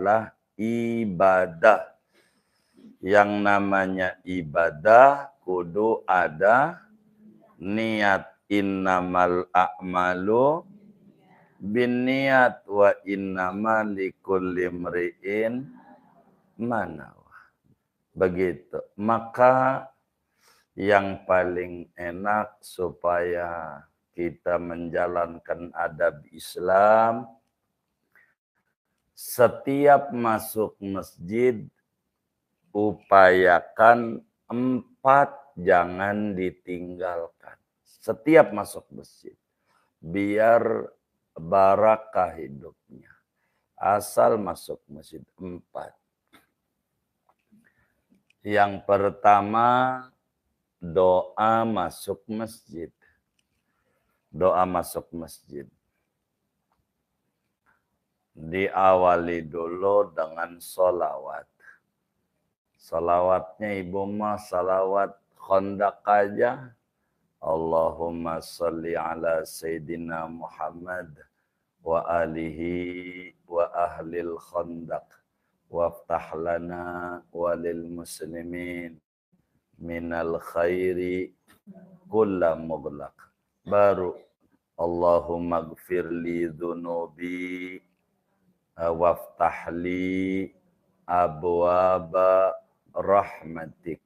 adalah ibadah. Yang namanya ibadah kudu ada niat. Innamal a'malu binniat wa innama likulli imri'in ma nawa. Begitu. Maka yang paling enak supaya kita menjalankan adab Islam, setiap masuk masjid upayakan 4 jangan ditinggalkan. Setiap masuk masjid. Biar barakah hidupnya. Asal masuk masjid 4. Yang pertama, doa masuk masjid. Doa masuk masjid. Diawali dulu dengan sholawat. Salawatnya ibu mah salawat khondak aja. Allahumma salli ala Sayyidina Muhammad wa alihi wa ahlil khandaq waftah lana walil muslimin minal khairi kulla mughlaq. Baru Allahumma gfirli dhunubi waftah li abwaba rahmatik.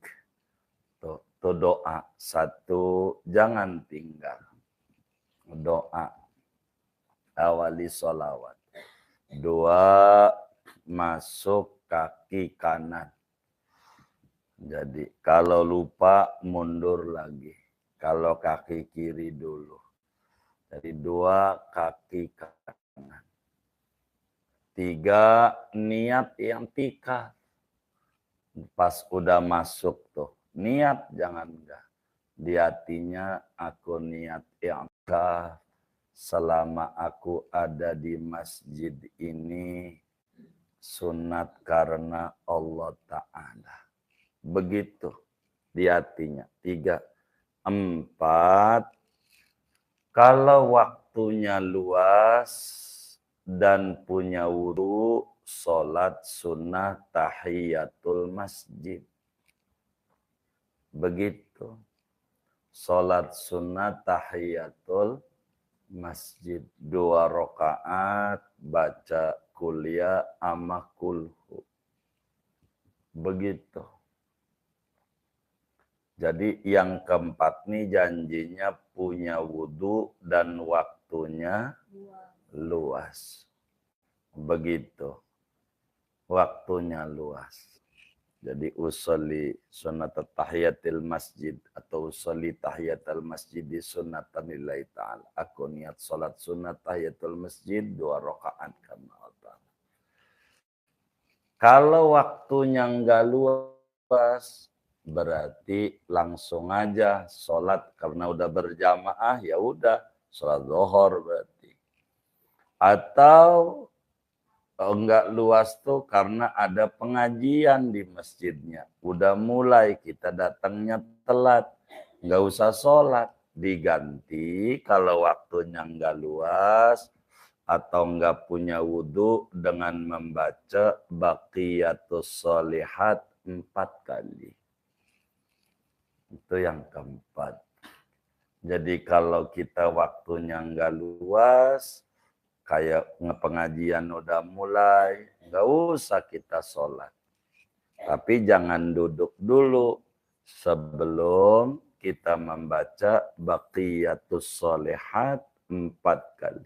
Tuh doa. 1, jangan tinggal. Doa. Awali sholawat. 2, masuk kaki kanan. Jadi kalau lupa mundur lagi. Kalau kaki kiri dulu. Jadi 2 kaki kanan. 3, niat yang tikar. Pas udah masuk tuh. Niat jangan enggak. Di hatinya aku niat i'tikaf selama aku ada di masjid ini sunat karena Allah Ta'ala. Begitu di hatinya. 3. 4. Kalau waktunya luas dan punya wudu, sholat sunnah tahiyatul masjid. Begitu. Sholat sunnah tahiyatul masjid. 2 rakaat baca kuliah ama kulhu. Begitu. Jadi yang keempat nih janjinya punya wudu dan waktunya luas. Begitu. Waktunya luas. Jadi usolli sunat tahiyatil masjid atau usolli tahiyatul masjid di sunatan lillahi ta'ala. Aku niat salat sunat tahiyatul masjid 2 rakaat karena Allah. Kalau waktunya enggak luas, berarti langsung aja salat karena udah berjamaah, ya udah salat zuhur berarti. Atau enggak luas tuh karena ada pengajian di masjidnya. Udah mulai kita datangnya telat. Enggak usah sholat. Diganti kalau waktunya enggak luas atau enggak punya wudhu dengan membaca baqiyatus sholihat 4 kali. Itu yang keempat. Jadi kalau kita waktunya enggak luas, kayak pengajian udah mulai, nggak usah kita sholat. Tapi jangan duduk dulu sebelum kita membaca baqiyatus sholihat 4 kali.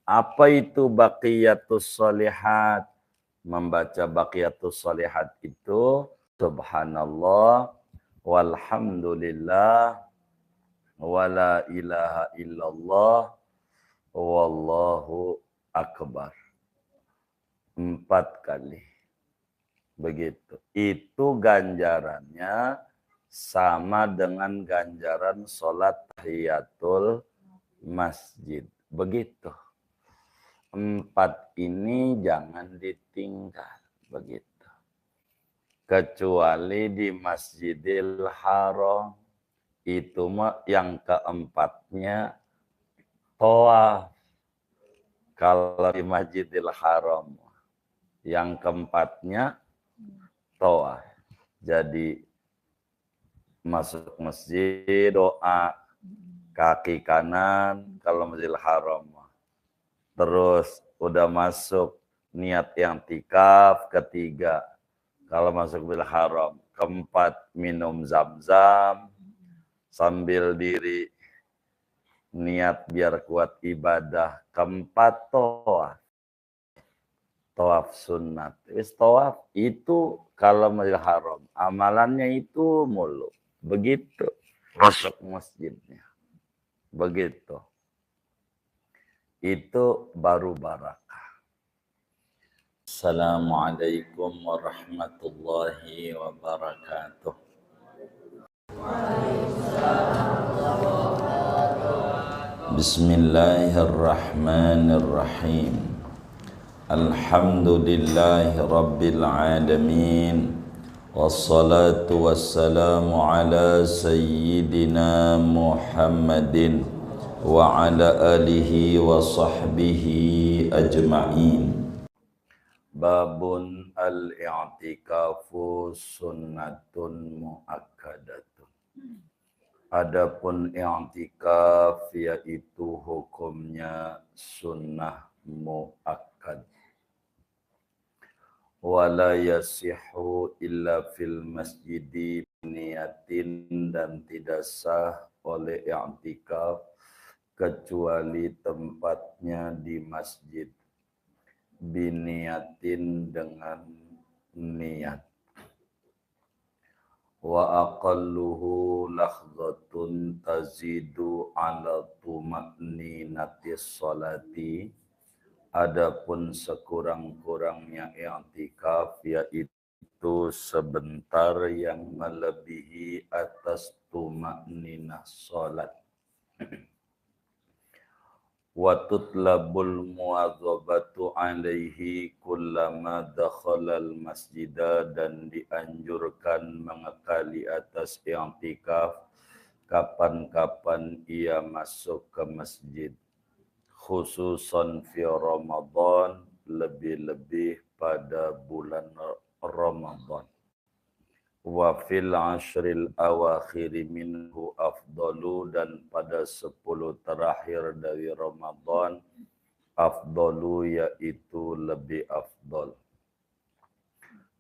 Apa itu baqiyatus sholihat? Membaca baqiyatus sholihat itu subhanallah walhamdulillah wala ilaha illallah wallahu akbar 4 kali. Begitu. Itu ganjarannya sama dengan ganjaran sholat tahiyatul masjid. Begitu. 4 ini jangan ditinggal. Begitu. Kecuali di Masjidil Haram. Itu mah yang keempatnya tawaf. Kalau di Masjidil Haram Yang keempatnya tawaf. Jadi masuk masjid doa kaki kanan kalau Masjidil Haram. Terus udah masuk niat yang tikaf ketiga kalau masuk Masjidil Haram. Keempat minum zam-zam sambil diri niat biar kuat ibadah. Keempat tawaf. Tawaf sunat. Tawaf itu kalau Masjidil Haram. Amalannya itu mulu. Begitu. Masuk masjidnya. Begitu. Itu baru barakah. Assalamualaikum warahmatullahi wabarakatuh. Bismillahirrahmanirrahim. Alhamdulillahi rabbil alamin. Wassalatu wassalamu ala sayyidina Muhammadin wa ala alihi wa sahbihi ajma'in. Babun al-i'tikafu sunnatun muakkadatun. Adapun i'tikaf yaitu hukumnya sunnah muakkad. Wala yasihu illa fil masjidi niyatin, dan tidak sah oleh i'tikaf kecuali tempatnya di masjid biniyatin dengan niat. Wa aqalluhu lahzatun tazidu ala tuma'ninatis salati. Adapun sekurang-kurangnya i'tikaf yaitu sebentar yang melebihi atas tuma'ninah salat. Wa tutlabul muwadzabatu alaihi kullama dakhalal masjidah, dan dianjurkan mengekali atas i'tikaf kapan-kapan ia masuk ke masjid. Khususan fi Ramadan, lebih-lebih pada bulan Ramadan. Wa fil ashril awakhiri minhu afdalu, dan pada 10 terakhir dari Ramadan afdalu yaitu lebih afdal.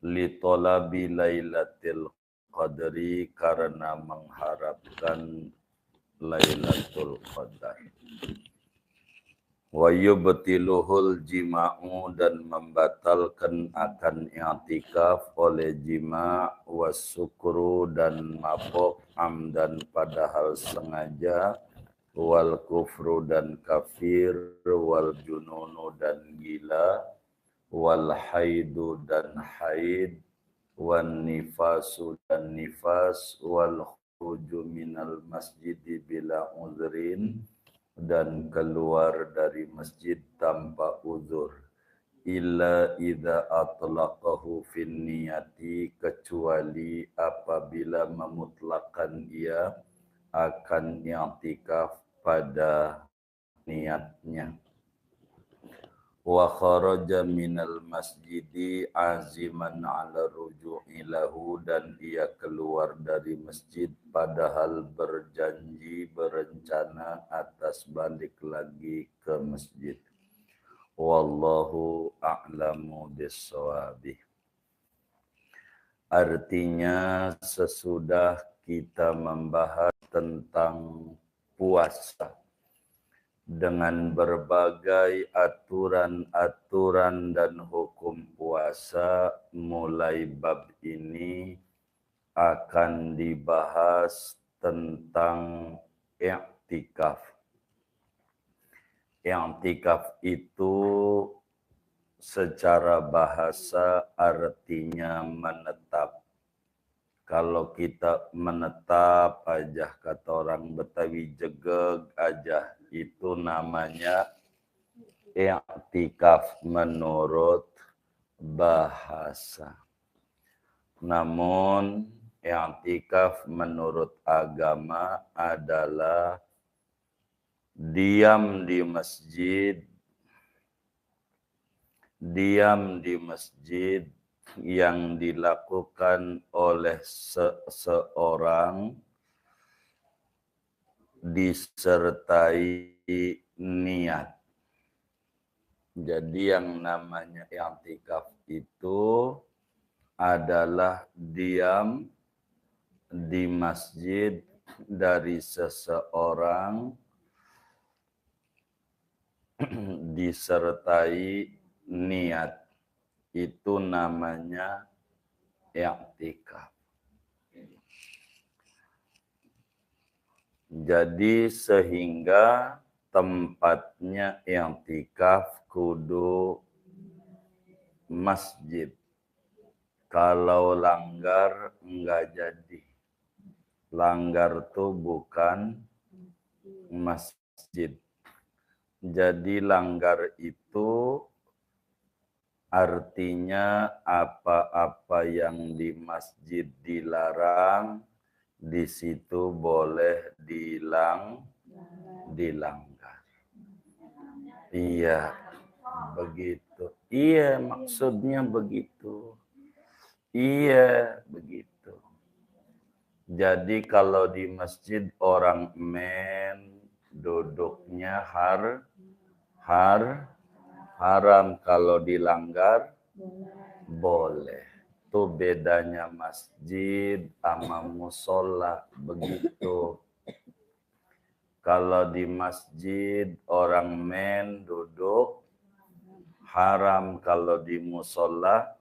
Li talabi lailatul qadri, karena mengharapkan Lailatul Qadar. Wa yubtiluhul jima'u, dan membatalkan akan i'tikaf oleh jima', wasukru, dan mabuk, amdan padahal sengaja, wal kufru, dan kafir, wal jununu, dan gila, wal haidu, dan haid, wan nifasu, dan nifas, wal khuruju minal masjidi bila uzrin, dan keluar dari masjid tanpa uzur. Illa idza atlaqahu fin niyati, kecuali apabila memutlakkan ia akan i'tikaf pada niatnya. Wa kharaja minal masjidi aziman ala ruju'i lahu, dan ia keluar dari masjid padahal berjanji, berencana atas balik lagi ke masjid. Wallahu a'lamu bis-shawabi. Artinya sesudah kita membahas tentang puasa dengan berbagai aturan-aturan dan hukum puasa, mulai bab ini akan dibahas tentang i'tikaf. I'tikaf itu secara bahasa artinya menetap. Kalau kita menetap aja, kata orang Betawi, jegeg aja, itu namanya i'tikaf menurut bahasa. Namun i'tikaf menurut agama adalah diam di masjid diam di masjid yang dilakukan oleh seseorang disertai niat. Jadi yang namanya i'tikaf itu adalah diam di masjid dari seseorang disertai niat. Itu namanya i'tikaf. Jadi sehingga tempatnya i'tikaf kudu masjid. Kalau langgar enggak jadi. Langgar tuh bukan masjid. Jadi langgar itu artinya apa-apa yang di masjid dilarang, di situ boleh dilanggar. Iya, begitu. Iya, maksudnya begitu. Iya, begitu. Jadi kalau di masjid orang duduknya haram, kalau dilanggar boleh. Itu bedanya masjid sama musola, begitu. Kalau di masjid orang duduk haram, kalau di musola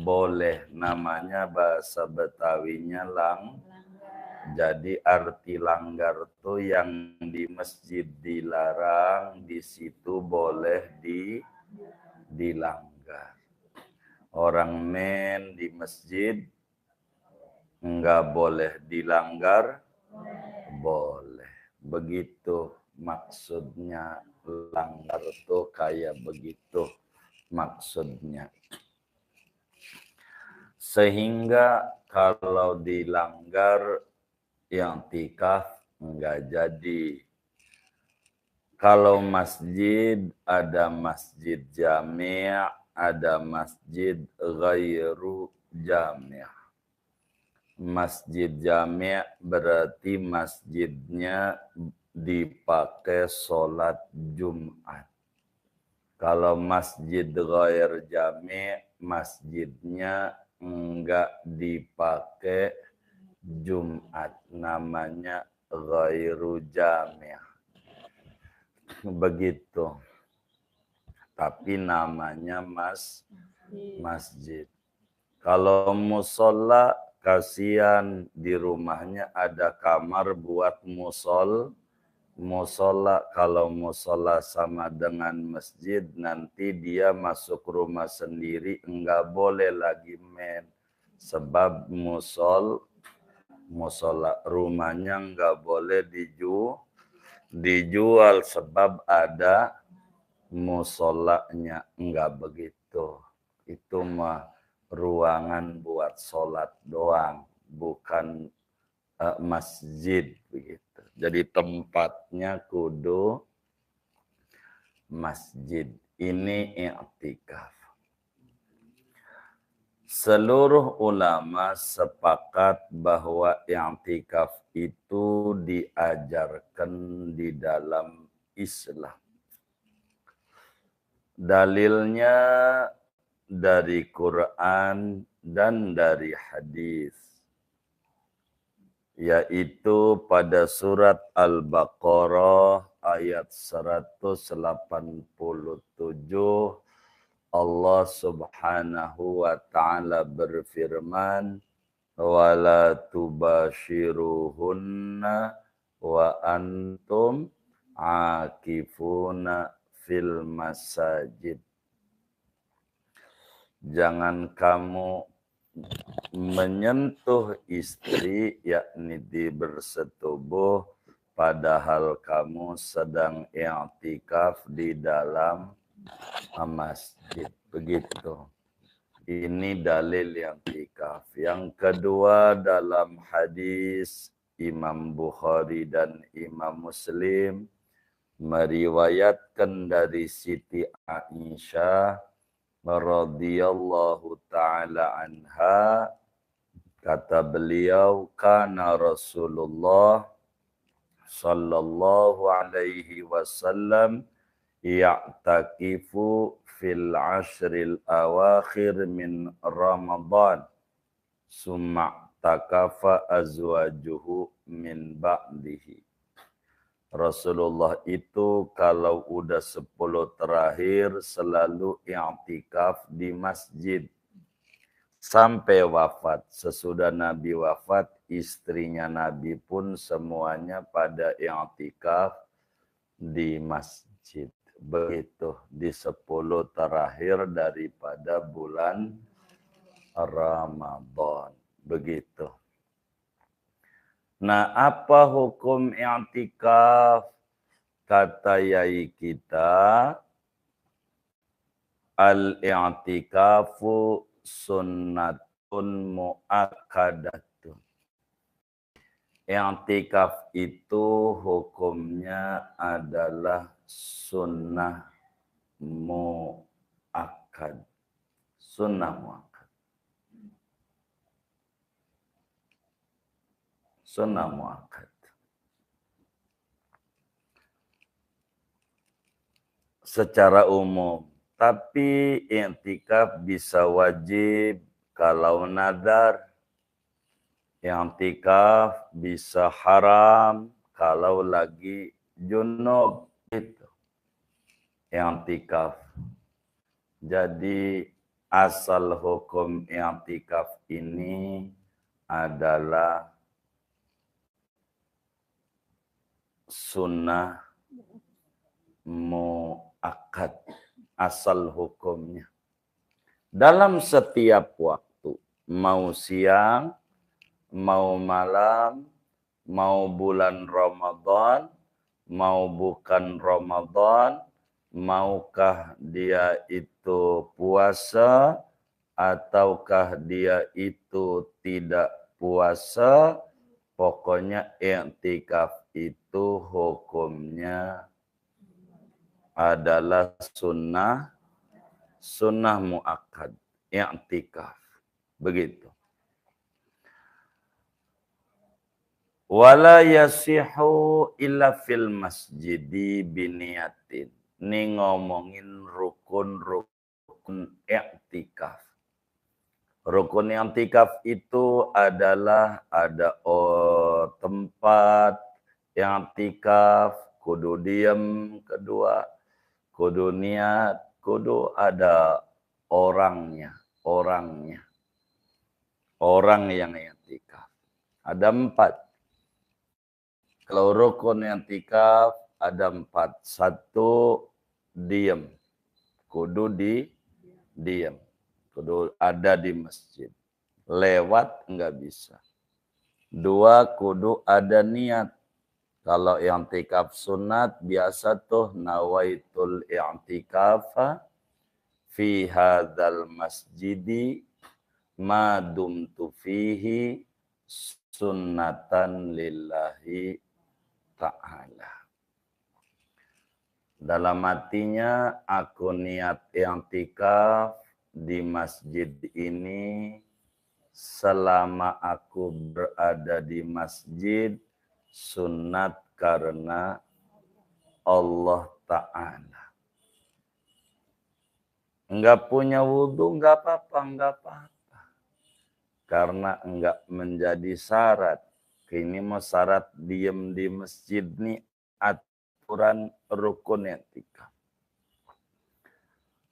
boleh. Namanya bahasa Betawinya Jadi arti langgar tuh yang di masjid dilarang, di situ boleh dilanggar. Orang di masjid enggak boleh dilanggar, boleh. Begitu maksudnya, langgar tuh kayak begitu maksudnya. Sehingga kalau dilanggar i'tikaf enggak jadi. Kalau masjid, ada masjid jami', ada masjid ghairu jami'. Masjid jami' berarti masjidnya dipakai sholat Jumat. Kalau masjid ghair jami', masjidnya enggak dipakai Jumat, namanya ghairu jami'. Begitu. Tapi namanya masjid. Kalau musola, kasihan di rumahnya ada kamar buat musola. Kalau musola sama dengan masjid, nanti dia masuk rumah sendiri, enggak boleh lagi sebab musola rumahnya enggak boleh dijual sebab ada musolanya. Enggak begitu. Itu mah ruangan buat sholat doang, bukan masjid begitu. Jadi tempatnya kudu masjid. Ini i'tikaf. Seluruh ulama sepakat bahwa i'tikaf itu diajarkan di dalam Islam. Dalilnya dari Quran dan dari hadis, yaitu pada surat Al-Baqarah ayat 187, Allah Subhanahu wa taala berfirman, wala tubashiruhunna wa antum akifuna fil masajid. Jangan kamu menyentuh istri, yakni bersetubuh, padahal kamu sedang i'tikaf di dalam masjid. Begitu. Ini dalil i'tikaf. Yang kedua, dalam hadis Imam Bukhari dan Imam Muslim meriwayatkan dari Siti Aisyah radhiyallahu ta'ala anha, kata beliau, kana Rasulullah sallallahu alaihi wasallam ya'takifu fil ashril awakhir min Ramadan, summa takafa azwajuhu min ba'dihi. Rasulullah itu kalau udah 10 terakhir selalu i'tikaf di masjid sampai wafat. Sesudah Nabi wafat, istrinya Nabi pun semuanya pada i'tikaf di masjid. Begitu di 10 terakhir daripada bulan Ramadan. Begitu. Nah, apa hukum i'tikaf? Kata yai kita, al-i'tikafu sunnatun mu'akkadatun. I'tikaf itu hukumnya adalah sunnah mu'akkad. Sunnah mu'akkad. Sunnah mu'akkad. Secara umum. Tapi i'tikaf bisa wajib kalau nadar. I'tikaf bisa haram kalau lagi junub. Itu. I'tikaf. Jadi asal hukum i'tikaf ini adalah sunnah mu'akkad, asal hukumnya. Dalam setiap waktu, mau siang, mau malam, mau bulan Ramadan, mau bukan Ramadan, maukah dia itu puasa, ataukah dia itu tidak puasa, pokoknya i'tikaf itu hukumnya adalah sunnah mu'akkad, i'tikaf. Begitu. Wala yasihu illa fil masjidi biniyatin. Ini ngomongin rukun i'tikaf. Rukun i'tikaf itu adalah ada tempat i'tikaf, kudu diem, kedua kudu niat, kudu ada orangnya. Orang yang i'tikaf. Ada 4. Kalau rukun i'tikaf ada 4. 1, diem. Kudu diem. Kudu ada di masjid. Lewat enggak bisa. 2, kudu ada niat. Kalau i'tikaf sunat biasa tuh nawaitul i'tikafa fi hadzal masjidi ma dumtu fihi sunnatan lillahi ta'ala. Dalam artinya aku niat i'tikaf di masjid ini selama aku berada di masjid, sunat karena Allah Ta'ala. Enggak punya wudhu, enggak apa-apa. Karena enggak menjadi syarat. Ini mau syarat diem di masjid nih, aturan rukun i'tikaf.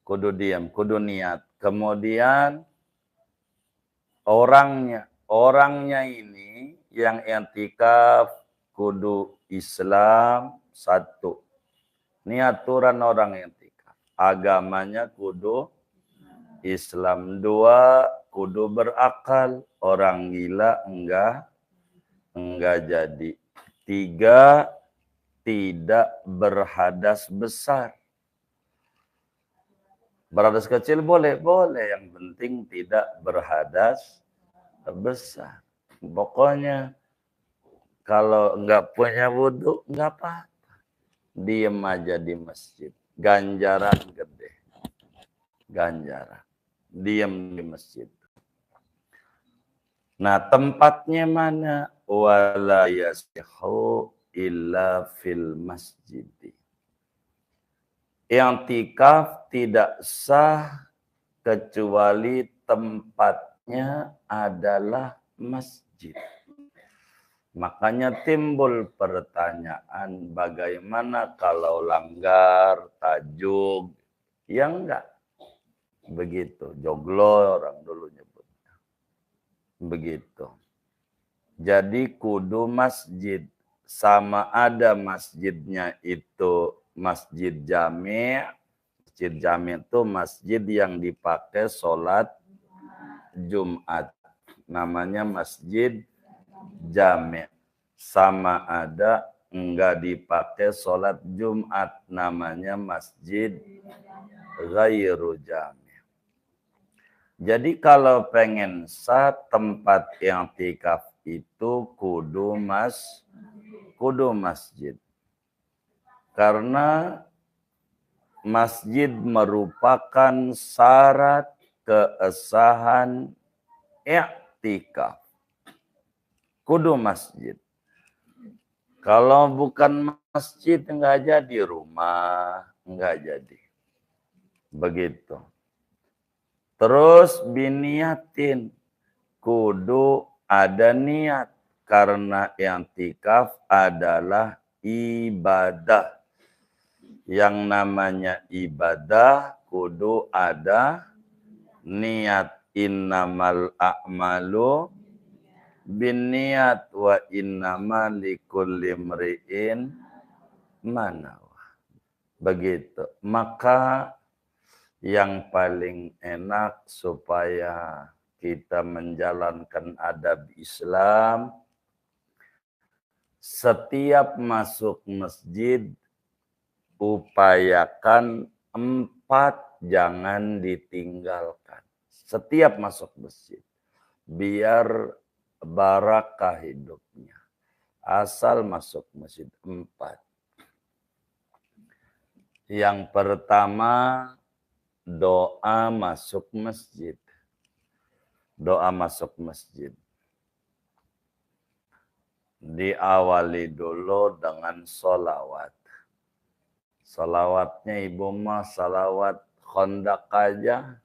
Kudu diem, kudu niat. Kemudian orangnya ini yang i'tikaf kudu Islam 1. Ini aturan orang i'tikaf. Agamanya kudu Islam. 2, kudu berakal. Orang gila enggak jadi. 3, tidak berhadas besar. Berhadas kecil boleh. Yang penting tidak berhadas besar. Pokoknya kalau enggak punya wudhu, enggak apa-apa. Diem aja di masjid. Ganjaran gede. ganjaran. Diam di masjid. Nah, tempatnya mana? Wala yasihu illa fil masjid. I'tikaf tidak sah kecuali tempatnya adalah masjid. Makanya timbul pertanyaan, bagaimana kalau langgar, tajuk, ya enggak. Begitu, joglo orang dulu nyebutnya. Begitu. Jadi kudu masjid. Sama ada masjidnya itu masjid jami'. Masjid jami' itu masjid yang dipakai sholat Jumat. Namanya masjid jami'. Sama ada enggak dipakai sholat Jumat. Namanya masjid ghairu jami'. Jadi kalau pengen sah tempat yang i'tikaf itu kudu masjid. Karena masjid merupakan syarat keabsahan i'tikaf. Kudu masjid. Kalau bukan masjid enggak jadi, rumah enggak jadi. Begitu. Terus biniatin, kudu ada niat karena i'tikaf adalah ibadah. Yang namanya ibadah kudu ada niat. Innamal a'malu binniat wa innama likulli imri'in ma nawa. Begitu. Maka yang paling enak supaya kita menjalankan adab Islam, setiap masuk masjid upayakan 4 jangan ditinggalkan. Setiap masuk masjid, biar barakah hidupnya. Asal masuk masjid 4. Yang pertama, doa masuk masjid. Doa masuk masjid. Diawali dulu dengan sholawat. Salawatnya ibu mah salawat khandaq aja.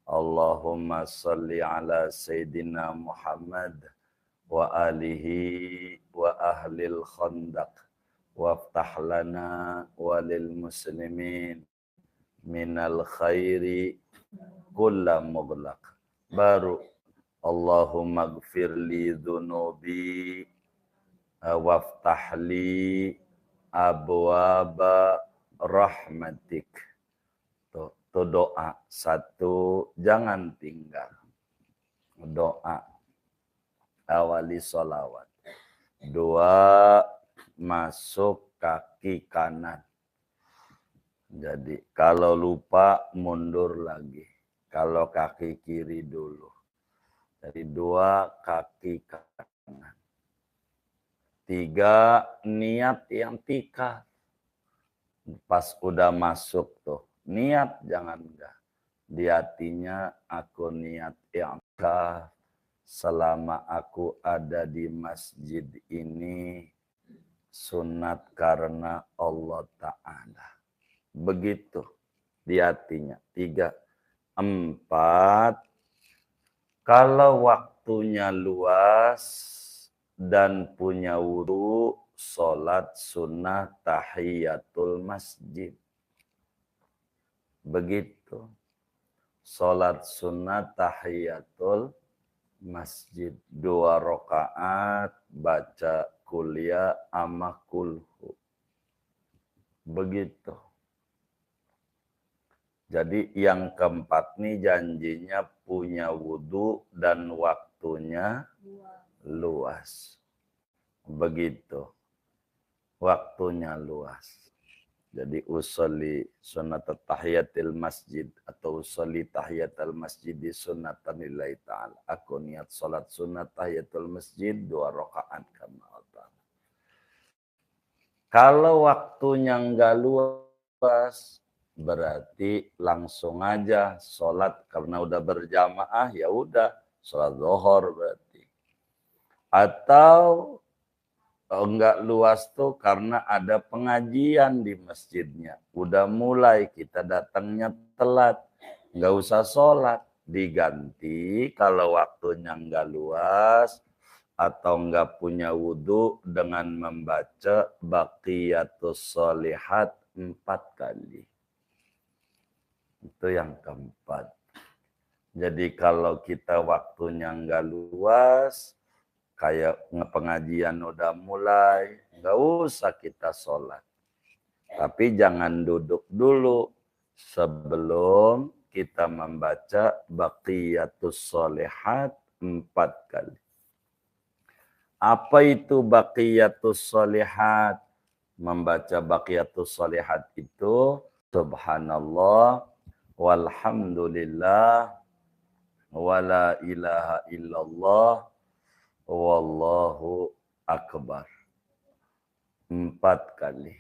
Allahumma salli ala Sayyidina Muhammad wa alihi wa ahlil khandaq. Waftah lana walil muslimin minal khairi kulla mughlaq. Baru Allahumma gfirli dhunubi waftahli abwaba rahmatik. Tuh doa satu, jangan tinggal. Doa awali sholawat. 2, masuk kaki kanan. Jadi kalau lupa mundur lagi. Kalau kaki kiri dulu. Jadi 2 kaki kanan. 3 niat yang i'tikaf. Pas udah masuk tuh. Niat jangan enggak. Di hatinya aku niat i'tikaf selama aku ada di masjid ini. Sunat karena Allah Ta'ala. Begitu di hatinya. 3. 4. Kalau waktunya luas dan punya wudu, sholat sunnah tahiyatul masjid. Begitu. Sholat sunnah tahiyatul masjid. 2 rakaat baca kuliah ama kulhu. Begitu. Jadi yang keempat nih janjinya punya wudu dan waktunya luas. Begitu. Waktunya luas. Jadi usolli sunat tahiyatil masjid atau usolli tahiyatul masjid di sunatan lillahi ta'ala. Aku niat salat sunat tahiyatul masjid 2 rakaat kama Allah. Kalau waktunya enggak luas, berarti langsung aja sholat karena udah berjamaah, ya udah sholat zuhur berarti. Atau enggak luas tuh karena ada pengajian di masjidnya. Udah mulai, kita datangnya telat. Enggak usah sholat. Diganti kalau waktunya enggak luas atau enggak punya wudhu dengan membaca baqiyatus sholihat 4 kali. Itu yang keempat. Jadi kalau kita waktunya enggak luas, kayak pengajian udah mulai, nggak usah kita sholat. Tapi jangan duduk dulu sebelum kita membaca baqiyatus sholihat 4 kali. Apa itu baqiyatus sholihat? Membaca baqiyatus sholihat itu subhanallah walhamdulillah wala ilaha illallah wallahu akbar 4 kali.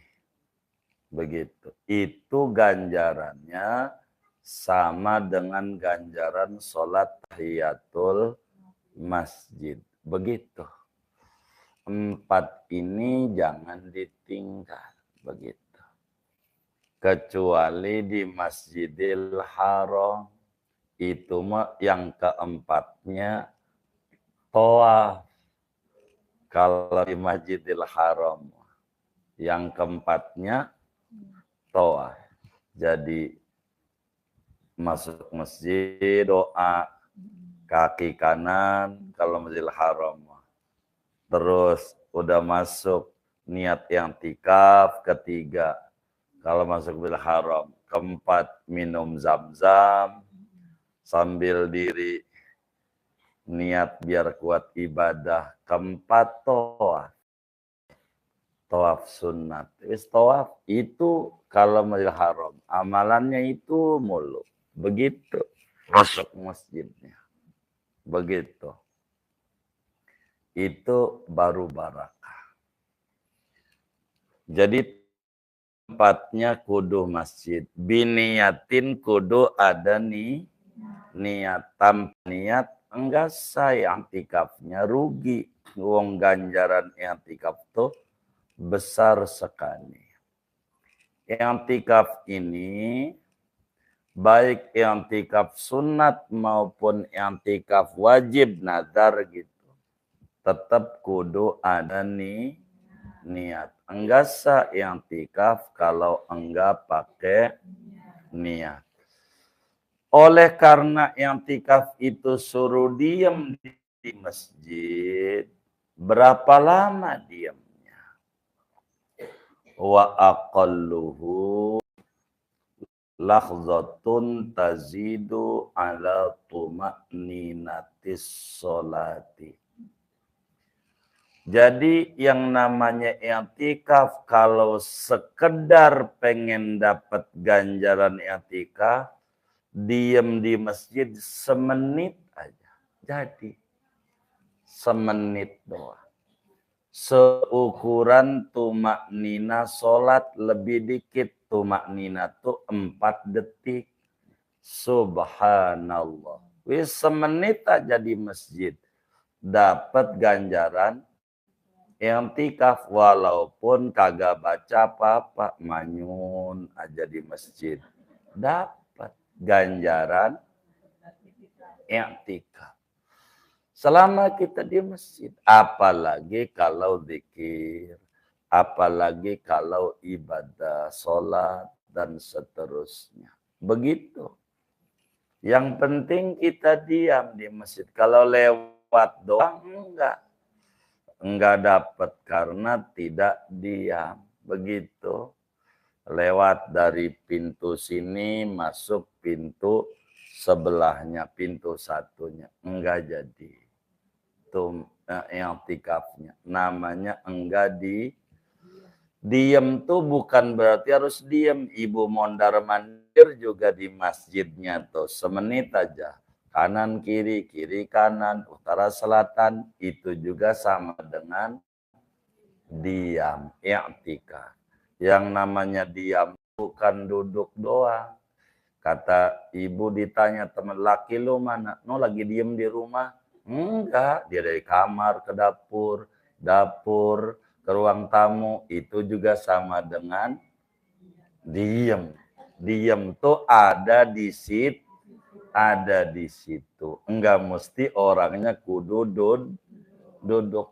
Begitu. Itu ganjarannya sama dengan ganjaran sholat tahiyatul masjid. Begitu. 4 ini jangan ditinggal. Begitu. Kecuali di Masjidil Haram. Itu yang keempatnya tawaf. Kalau di Masjidil Haram. Yang keempatnya tawaf. Jadi masuk masjid doa kaki kanan kalau Masjidil Haram. Terus udah masuk niat i'tikaf ketiga kalau masuk Masjidil Haram. Keempat minum zam-zam sambil diri niat biar kuat ibadah. Keempat tawaf. Tawaf sunat. Tawaf itu kalau Masjidil Haram. Amalannya itu mulu. Begitu. Masuk masjidnya. Begitu. Itu baru barakah. Jadi tempatnya kudu masjid. Biniatin kudu ada nih. Niat. Tanpa niat enggak saya i'tikafnya rugi. Wong ganjaran i'tikaf tuh besar sekali. I'tikaf ini baik i'tikaf sunat maupun i'tikaf wajib nazar gitu. Tetap kudu ada nih niat. Enggak sah i'tikaf kalau enggak pakai niat. Oleh karena i'tikaf itu suruh diam di masjid, berapa lama diamnya? Wa aqalluhu lahzatun tazidu ala tuma'ninatis sholati. Jadi yang namanya i'tikaf kalau sekedar pengen dapat ganjaran i'tikaf, diam di masjid semenit aja. Jadi semenit doang. Seukuran tumak nina sholat lebih dikit. Tumak nina tuh 4 detik. Subhanallah. Wis semenit aja di masjid. Dapat ganjaran i'tikaf walaupun kagak baca apa-apa. Manyun aja di masjid. Dapat ganjaran i'tikaf. Selama kita di masjid, apalagi kalau zikir, apalagi kalau ibadah, sholat, dan seterusnya. Begitu. Yang penting kita diam di masjid. Kalau lewat doang, enggak. Enggak dapat karena tidak diam. Begitu. Lewat dari pintu sini, masuk pintu sebelahnya, pintu satunya. Enggak jadi. I'tikafnya namanya enggak diem tuh bukan berarti harus diem. Ibu mondar mandir juga di masjidnya tuh semenit aja, kanan kiri, kiri kanan, utara selatan, itu juga sama dengan diam i'tikaf. Yang namanya diam bukan duduk doang. Kata ibu ditanya teman laki lu mana? No lagi diem di rumah. Enggak, dia dari kamar ke dapur, dapur ke ruang tamu. Itu juga sama dengan diem. Diem tuh ada di situ, ada di situ. Enggak mesti orangnya kudu duduk.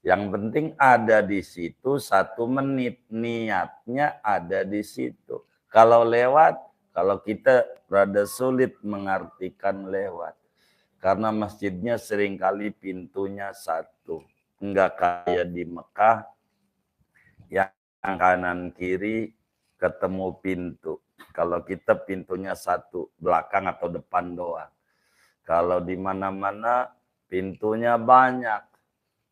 Yang penting ada di situ 1 menit. Niatnya ada di situ. Kalau lewat, kalau kita rada sulit mengartikan lewat. Karena masjidnya seringkali pintunya 1. Enggak kayak di Mekah yang kanan kiri ketemu pintu. Kalau kita pintunya 1, belakang atau depan doang. Kalau di mana-mana pintunya banyak.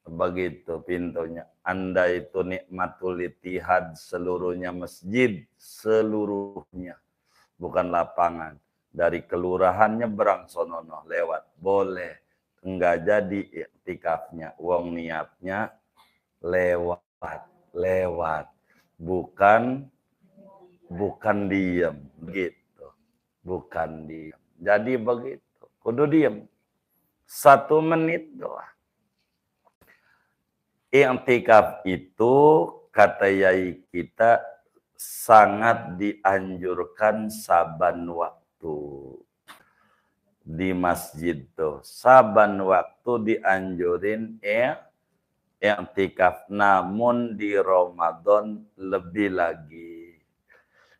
Begitu pintunya. Anda itu nikmatul itihad seluruhnya masjid. Seluruhnya. Bukan lapangan. Dari kelurahannya berang sonono lewat. Boleh. Enggak jadi iktikafnya. Wong niatnya lewat. Lewat. Bukan diem. Begitu. Bukan diem. Jadi begitu. Kudu diem. 1 menit doang. I'tikaf itu kata yai kita sangat dianjurkan saban waktu di masjid tuh. Saban waktu dianjurin i'tikaf, namun di Ramadan lebih lagi.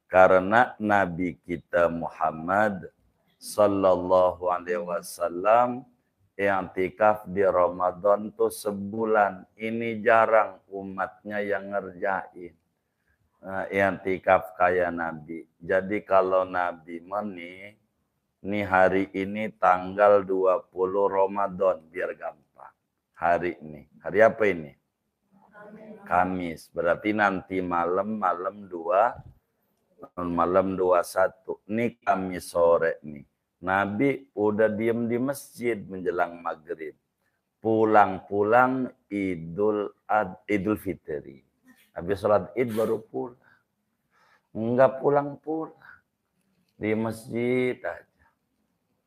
Karena Nabi kita Muhammad sallallahu alaihi wasallam i'tikaf di Ramadan tuh sebulan. Ini jarang umatnya yang ngerjain. I'tikaf kayak Nabi. Jadi kalau Nabi nih hari ini tanggal 20 Ramadan, biar gampang. Hari ini. Hari apa ini? Kamis. Berarti nanti malam 21. Nih Kamis sore nih. Nabi udah diem di masjid menjelang maghrib. Pulang-pulang Idul Fitri. Habis sholat Id baru pulang. Enggak pulang-pulang. Di masjid aja.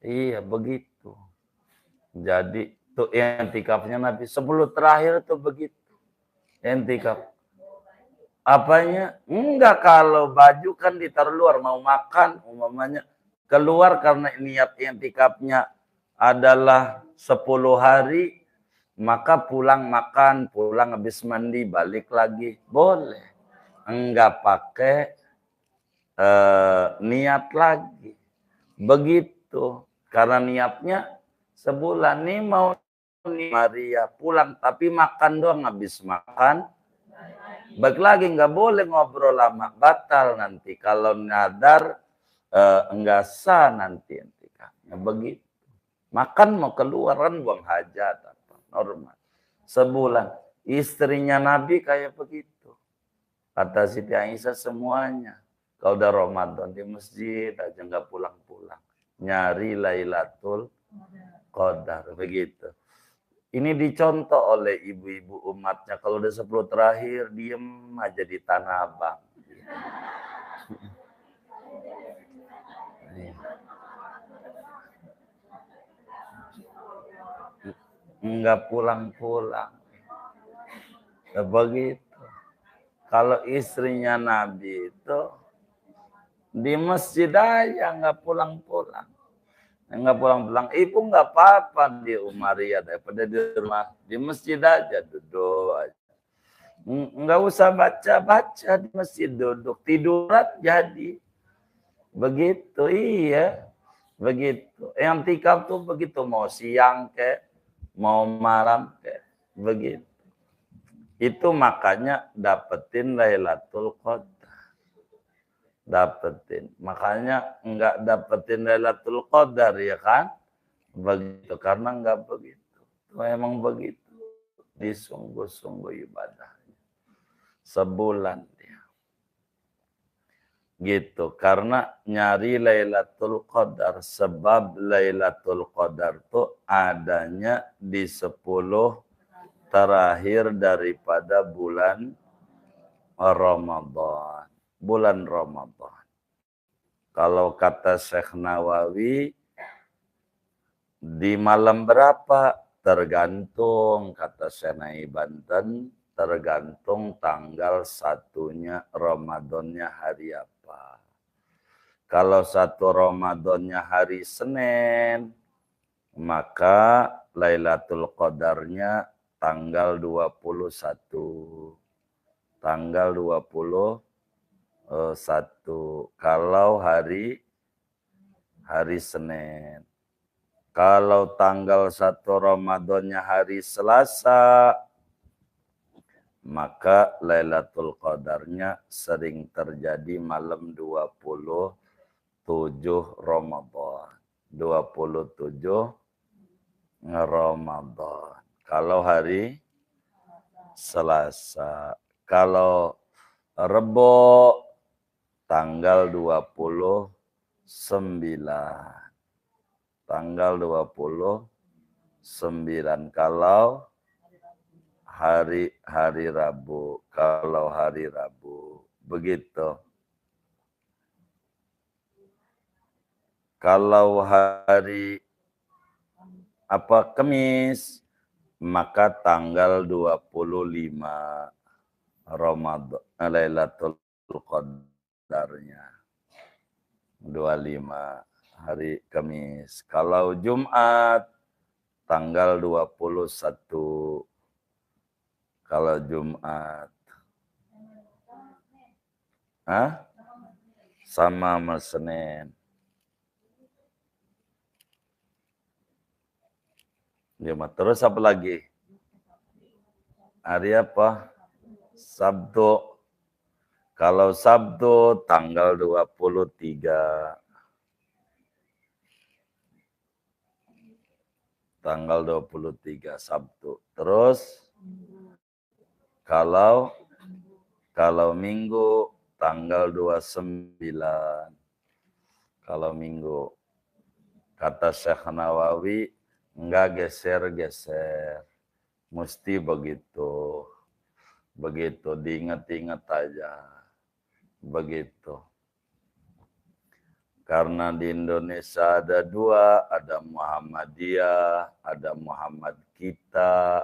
Iya begitu. Jadi tuh i'tikafnya Nabi. 10 terakhir tuh begitu. I'tikaf. Apanya? Enggak, kalau baju kan ditaruh luar. Mau makan umpamanya. Keluar karena niat i'tikafnya adalah 10 hari, maka pulang makan, pulang habis mandi, balik lagi. Boleh. Enggak pakai niat lagi. Begitu. Karena niatnya sebulan nih mau Maria pulang, tapi makan doang, habis makan. Balik lagi, enggak boleh ngobrol lama, batal nanti. Kalau nadar, enggak sah nanti i'tikafnya. Begitu. Makan mau keluaran buang hajat apa normal. Sebulan. Istrinya Nabi kayak begitu. Kata Siti Aisyah semuanya. Kalau udah Ramadan di masjid aja enggak pulang-pulang. Nyari Lailatul Qadar. Begitu. Ini dicontoh oleh ibu-ibu umatnya. Kalau udah 10 terakhir, diem aja di Tanah Abang. Enggak pulang-pulang. Begitu. Kalau istrinya Nabi itu di masjid aja enggak pulang-pulang. Enggak pulang-pulang. Ibu enggak apa-apa di Umaria daripada di rumah. Di masjid aja duduk aja. Enggak usah baca-baca di masjid, duduk. Tiduran jadi. Begitu, iya. Begitu. I'tikaf tuh begitu. Mau siang kek, mau malam kek. Begitu. Itu makanya dapetin Lailatul Qadar. Dapetin. Makanya enggak dapetin Lailatul Qadar, ya kan? Begitu. Karena enggak begitu. Memang begitu. Disungguh-sungguh ibadahnya. Sebulan dia. Gitu. Karena nyari Lailatul Qadar. Sebab Lailatul Qadar itu adanya di 10 terakhir daripada bulan Ramadan. bulan Ramadan. Kalau kata Syekh Nawawi, di malam berapa? Tergantung, kata Senai Banten, tergantung tanggal satunya Ramadannya hari apa. Kalau satu Ramadannya hari Senin, maka Lailatul Qadarnya tanggal 21. Tanggal 21. Kalau hari Senin. Kalau tanggal 1 Ramadannya hari Selasa, maka Lailatul Qadarnya sering terjadi malam 27 Ramadan. 27 Ramadan. Kalau hari Selasa. Kalau Rebo tanggal 29. Tanggal 29. Kalau hari Rabu. Kalau hari Rabu. Begitu. Kalau hari Kamis, maka tanggal 25 Ramadan Lailatul Qadarnya. 25 hari Kamis. Kalau Jumat tanggal 21. Kalau Jumat. Sama sama Senin. Jumat. Terus apa lagi? Hari apa? Sabtu. Kalau Sabtu tanggal 23. Tanggal 23 Sabtu. Terus kalau Minggu tanggal 29. Kalau Minggu. Kata Syekh Nawawi, enggak geser-geser. Mesti begitu. Begitu, diingat-ingat aja. Begitu. Karena di Indonesia ada dua, ada Muhammadiyah, ada Muhammad kita.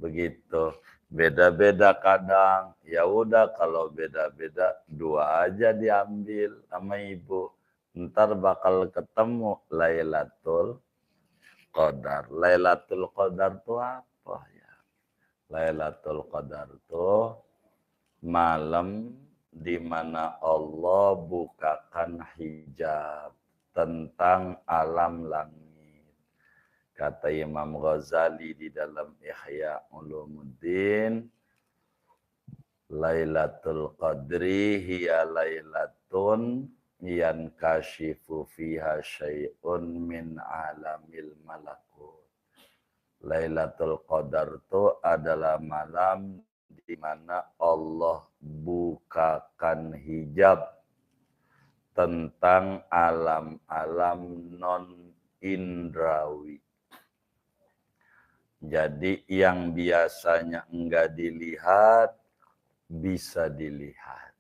Begitu. Beda-beda kadang. Ya udah kalau beda-beda, dua aja diambil sama ibu. Ntar bakal ketemu Lailatul Qadar. Lailatul Qadar itu apa ya? Lailatul Qadar itu malam di mana Allah bukakan hijab tentang alam langit. Kata Imam Ghazali di dalam Ihya Ulumuddin, Lailatul Qadri hiya lailatun yankashifu fiha syai'un min alamil malakut. Lailatul Qadar itu adalah malam di mana Allah bukakan hijab tentang alam-alam non-indrawi. Jadi yang biasanya enggak dilihat, bisa dilihat.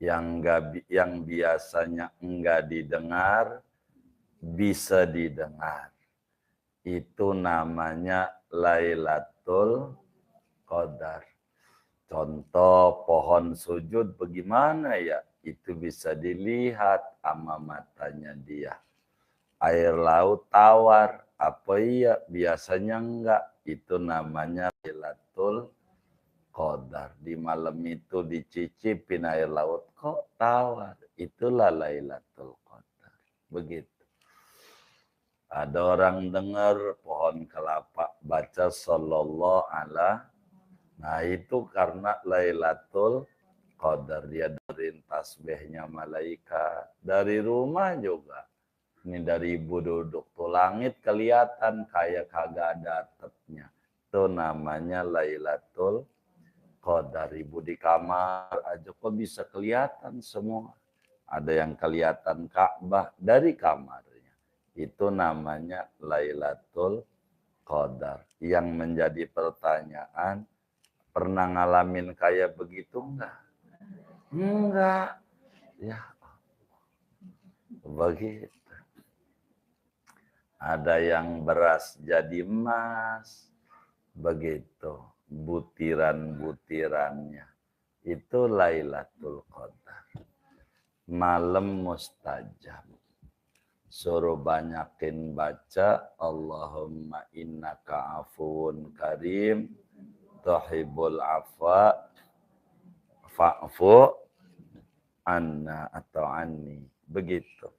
Yang biasanya enggak didengar, bisa didengar. Itu namanya Lailatul Qadar. Contoh pohon sujud bagaimana ya? Itu bisa dilihat sama matanya dia. Air laut tawar, apa iya? Biasanya enggak. Itu namanya Lailatul Qadar. Di malam itu dicicipin air laut, kok tawar? Itulah Lailatul Qadar. Begitu. Ada orang dengar pohon kelapa, baca sallallahu alaihi. Nah itu karena Lailatul Qadar. Dia dari tasbihnya malaikat. Dari rumah juga. Ini dari ibu duduk tuh langit kelihatan kayak kagak ada atapnya. Itu namanya Lailatul Qadar. Ibu di kamar aja kok bisa kelihatan semua. Ada yang kelihatan Ka'bah dari kamarnya. Itu namanya Lailatul Qadar. Yang menjadi pertanyaan, pernah ngalamin kayak begitu enggak? Enggak. Ya, begitu. Ada yang beras jadi emas. Begitu. Butiran-butirannya. Itu Lailatul Qadar. Malam mustajab. Suruh banyakin baca Allahumma innaka afuun karim tuhibbul afwa fa'fu anna atau anni. Begitu.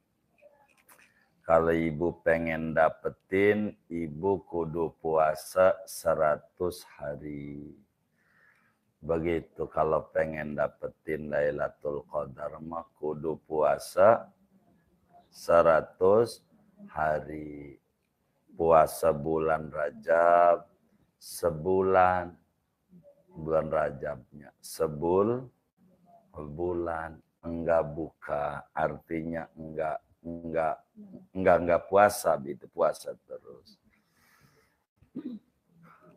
Kalau ibu pengen dapetin, ibu kudu puasa 100 hari. Begitu kalau pengen dapetin Lailatul Qadar mah kudu puasa 100 hari. Puasa bulan Rajab sebulan. Bulan Rajabnya bulan enggak buka, artinya enggak puasa, itu puasa terus.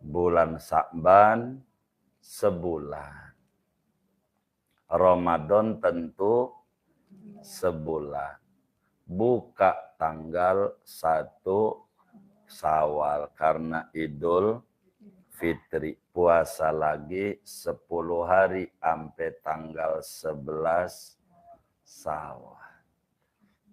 Bulan Sa'ban sebulan. Ramadan tentu sebulan. Buka tanggal 1 Syawal karena Idul Fitri. Puasa lagi 10 hari sampai tanggal 11 Syawal.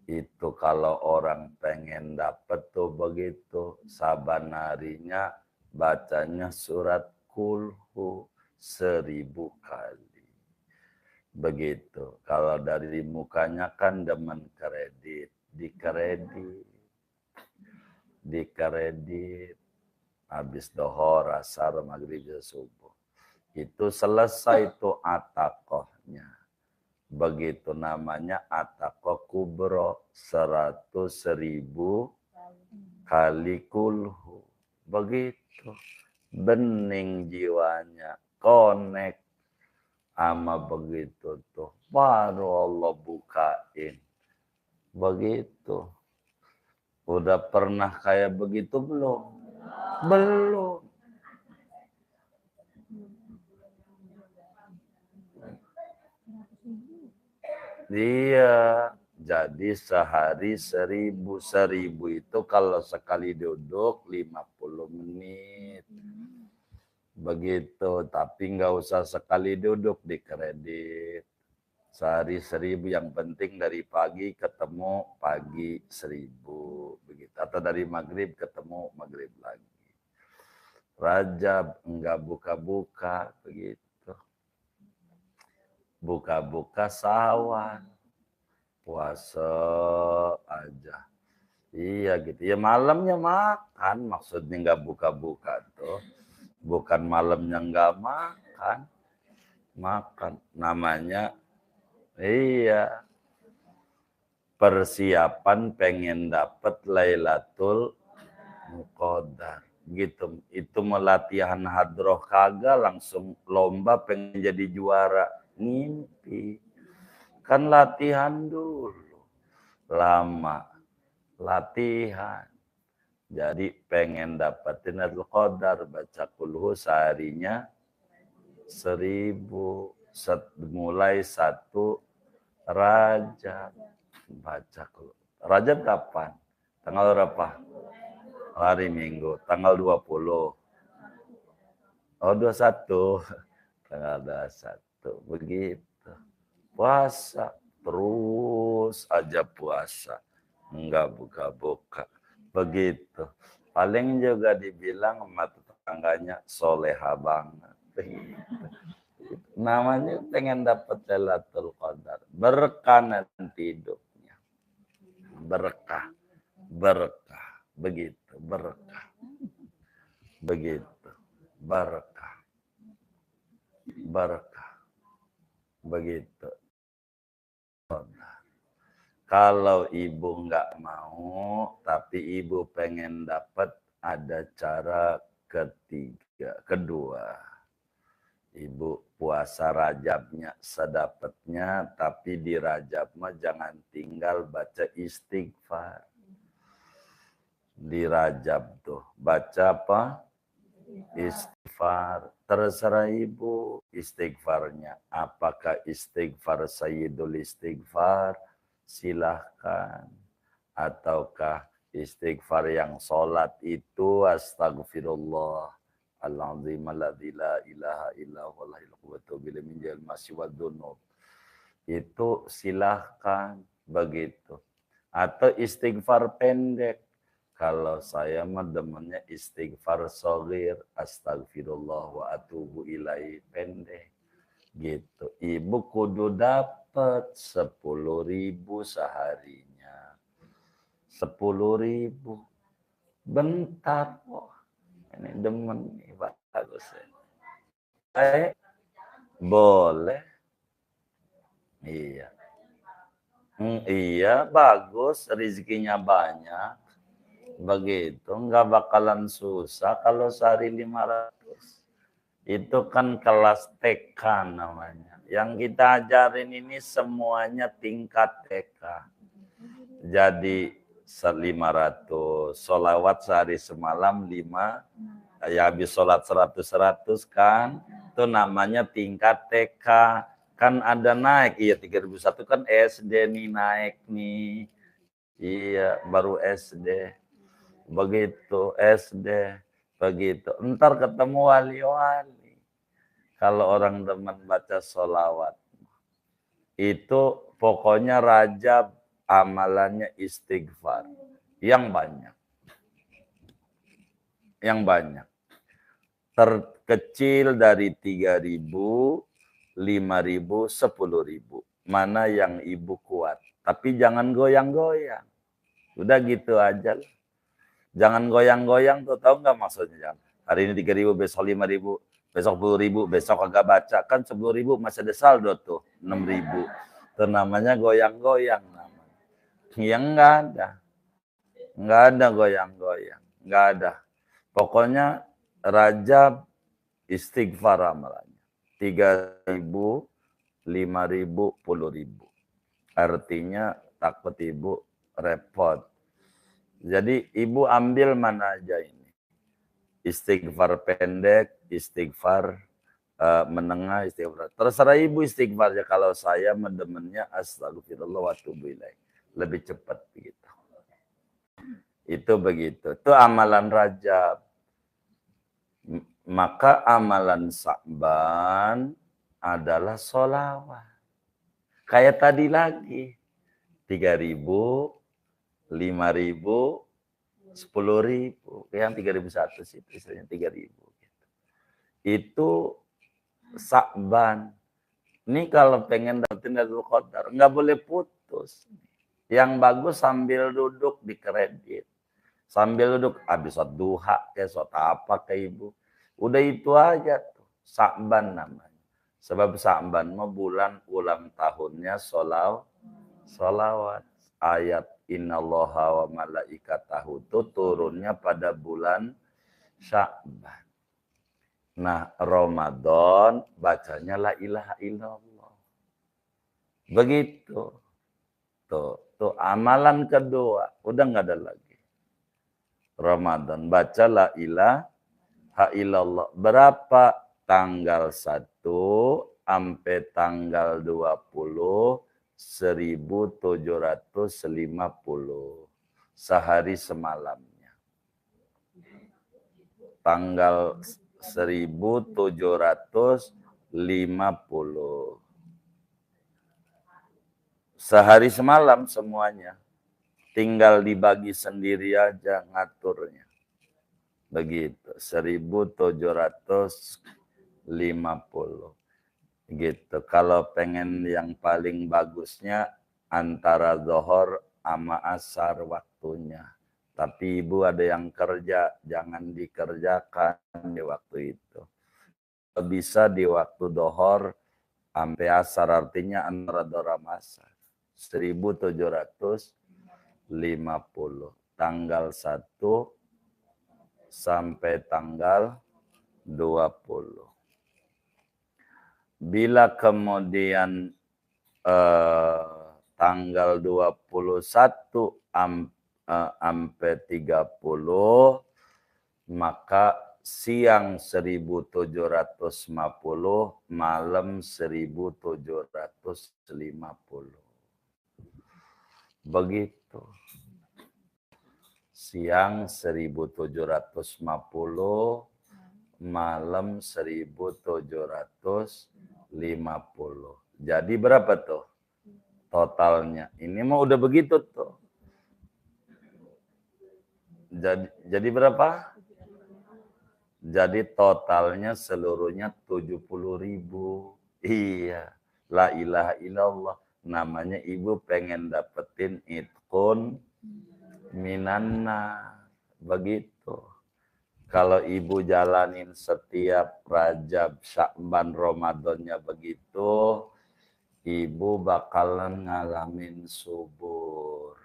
Itu kalau orang pengen dapat tuh begitu. Saban harinya bacanya surat Kulhu 1000 kali. Begitu. Kalau dari mukanya kan demen kredit. Dikredit. Habis dohor, asar, maghrib, subuh. Itu selesai itu atakohnya. Begitu namanya atakoh kubro. 100.000 kali kulhu. Begitu. Bening jiwanya. Connect. Ama begitu tuh. Baru Allah bukain. Begitu. Udah pernah kayak begitu belum? Belum. Iya. Jadi sehari 1000. 1000 itu kalau sekali duduk 50 menit. Begitu. Tapi nggak usah sekali duduk di kredit. Sehari 1000, yang penting dari pagi ketemu pagi 1000. Begitu. Atau dari maghrib ketemu maghrib lagi. Rajab enggak buka-buka. Begitu. Buka-buka Syawal. Puasa aja. Iya gitu. Ya malamnya makan. Maksudnya enggak buka-buka tuh. Bukan malamnya enggak makan. Makan. Namanya iya. Persiapan pengen dapat Lailatul Qadar. Gitu. Itu melatihan hadroh kagak langsung lomba pengen jadi juara. Ngimpi. Kan latihan dulu. Lama. Latihan. Jadi pengen dapetin Lailatul Qadar. Baca kulhu seharinya 1000. Mulai 1 Rajab. Baca kulhu. Rajab kapan? Tanggal berapa? Hari Minggu. Tanggal 20. Oh 21. Tanggal 21. Begitu. Puasa. Terus aja puasa. Enggak buka-buka. Begitu. Paling juga dibilang sama tetangganya soleha banget. Begitu. Namanya pengen dapat Lailatul Qadar. Berkah nanti hidupnya. Berkah. Berkah. Begitu. Berkah. Begitu. Berkah. Berkah. Begitu. Kalau ibu nggak mau, tapi ibu pengen dapat, ada cara kedua. Ibu puasa Rajabnya sedapatnya, tapi di Rajab mah jangan tinggal baca istighfar. Di Rajab tuh baca apa? Istighfar. Terserah ibu istighfarnya. Apakah istighfar sayyidul istighfar? Silahkan. Ataukah istighfar yang sholat itu astagfirullah. Al-azim alladzi la ilaha illa huwal hayyul qayyum min jami'il ma'asi wadzunub. Itu silahkan begitu. Atau istighfar pendek. Kalau saya mah demennya istighfar shogir, astagfirullah wa atubu ilaihi pendek. Gitu. Ibu kudu dapat 10.000 seharinya. 10.000. Bentar kok. Ini demen nih bagus ya. Boleh. Iya. Iya, bagus. Rezekinya banyak. Begitu, nggak bakalan susah kalau sehari 500. Itu kan kelas TK namanya. Yang kita ajarin ini semuanya tingkat TK. Jadi 500, sholawat sehari semalam 5, ya habis sholat 100 kan, itu namanya tingkat TK. Kan ada naik, iya 3001 kan SD nih naik nih. Iya, baru SD. Begitu SD, begitu. Ntar ketemu wali-wali. Kalau orang demen baca sholawat. Itu pokoknya Rajab amalannya istighfar. Yang banyak. Yang banyak. Terkecil dari 3.000, 5.000, 10.000. Mana yang ibu kuat. Tapi jangan goyang-goyang. Udah gitu aja lah. Jangan goyang-goyang tuh, tahu nggak maksudnya? Hari ini 3.000, besok 5.000, besok 10.000, besok agak baca. Kan 10.000 masih ada saldo tuh, 6.000. Itu namanya goyang-goyang. Yang nggak ada. Nggak ada goyang-goyang. Nggak ada. Pokoknya Rajab istighfar amalannya. 3.000, 5.000, 10.000. Artinya takut ibu repot. Jadi ibu ambil mana aja ini. Istighfar pendek, istighfar menengah, istighfar. Terserah ibu istighfarnya. Kalau saya mendemennya astagfirullah wa atubu ilaih. Lebih cepat begitu. Itu begitu. Itu amalan Rajab. Maka amalan Sa'ban adalah sholawat. Kayak tadi lagi. 3.000, 5.000, 10.000, yang 3.001 sih, istilahnya 3.000. Gitu. Itu Sa'ban. Ini kalau pengen dapetin Lailatul Qadar, nggak boleh putus. Yang bagus sambil duduk di kredit. Sambil duduk, habis sholat duha, kayak sholat apa ke ibu. Udah itu aja tuh, Sa'ban namanya. Sebab Sa'ban mau bulan ulang tahunnya sholawat. Ayat innallaha wa malaikatahu itu turunnya pada bulan Sya'ban. Nah, Ramadan bacanya la ilaha illallah. Begitu. Tuh amalan kedua, udah nggak ada lagi. Ramadan baca la ilaha illallah. Berapa? Tanggal 1 sampai tanggal 20 1750 sehari semalamnya. Tanggal 1750 sehari semalam semuanya. Tinggal dibagi sendiri aja ngaturnya. Begitu, 1750. Gitu. Kalau pengen yang paling bagusnya antara zuhur sama asar waktunya. Tapi ibu ada yang kerja, jangan dikerjakan di waktu itu. Bisa di waktu zuhur sampai asar, artinya antara zuhur sama asar. 1750. Tanggal 1 sampai tanggal 20. Bila kemudian tanggal 21 sampai 30, maka siang 1750, malam 1750. Begitu. Siang 1750, malam 1750. Jadi berapa tuh totalnya? Ini mah udah begitu tuh. Jadi berapa? Jadi totalnya seluruhnya 70.000. Iya. La ilaha illallah. Namanya ibu pengen dapetin itkun minanna. Begitu. Kalau ibu jalanin setiap Rajab, Syakban, Ramadannya begitu, ibu bakalan ngalamin subur.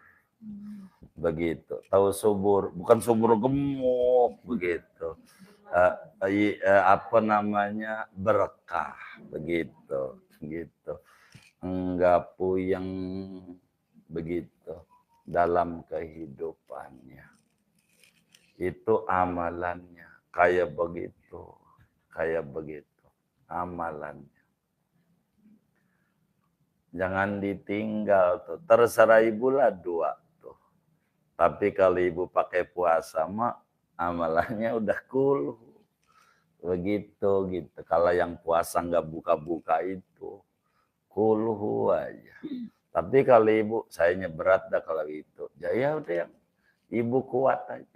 Begitu. Tahu subur? Bukan subur gemuk, begitu. Apa namanya? Berkah, begitu. Gitu. Enggak puyeng, begitu. Dalam kehidupannya. Itu amalannya. Kayak begitu. Kayak begitu. Amalannya. Jangan ditinggal tuh. Terserah ibu lah 2 tuh. Tapi kalau ibu pakai puasa mah amalannya udah kuluh. Begitu gitu. Kalau yang puasa nggak buka-buka itu kuluh aja. Tapi kalau ibu, sayanya berat dah kalau itu. Ya udah yang ibu kuat aja.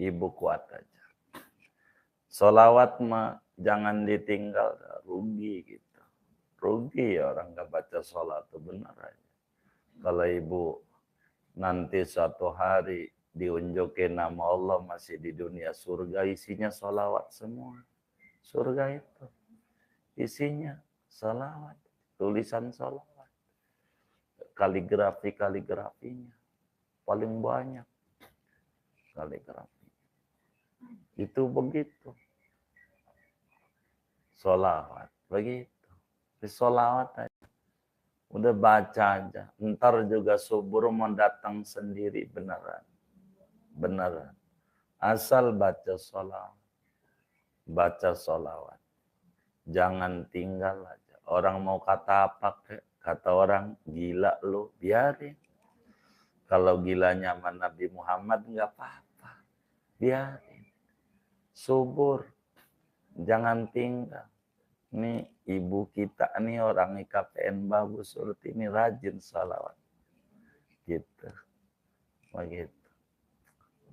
Ibu kuat aja. Sholawat mah jangan ditinggal, rugi gitu. Rugi ya orang nggak baca sholat itu benar aja. Kalau ibu nanti suatu hari diunjukin nama Allah masih di dunia surga, isinya sholawat semua. Surga itu isinya sholawat, tulisan sholawat, kaligrafinya paling banyak kaligrafi. Itu begitu. Sholawat begitu. Sholawat aja. Udah baca aja. Ntar juga subur mendatang sendiri beneran. Beneran. Asal baca sholawat. Baca sholawat. Jangan tinggal aja. Orang mau kata apa, kata orang gila lu, biarin. Kalau gilanya sama Nabi Muhammad nggak apa-apa. Biarin. Subur. Jangan tinggal. Ini ibu kita nih orang IKPN bagus, surut ini rajin salawat. Gitu. Begitu.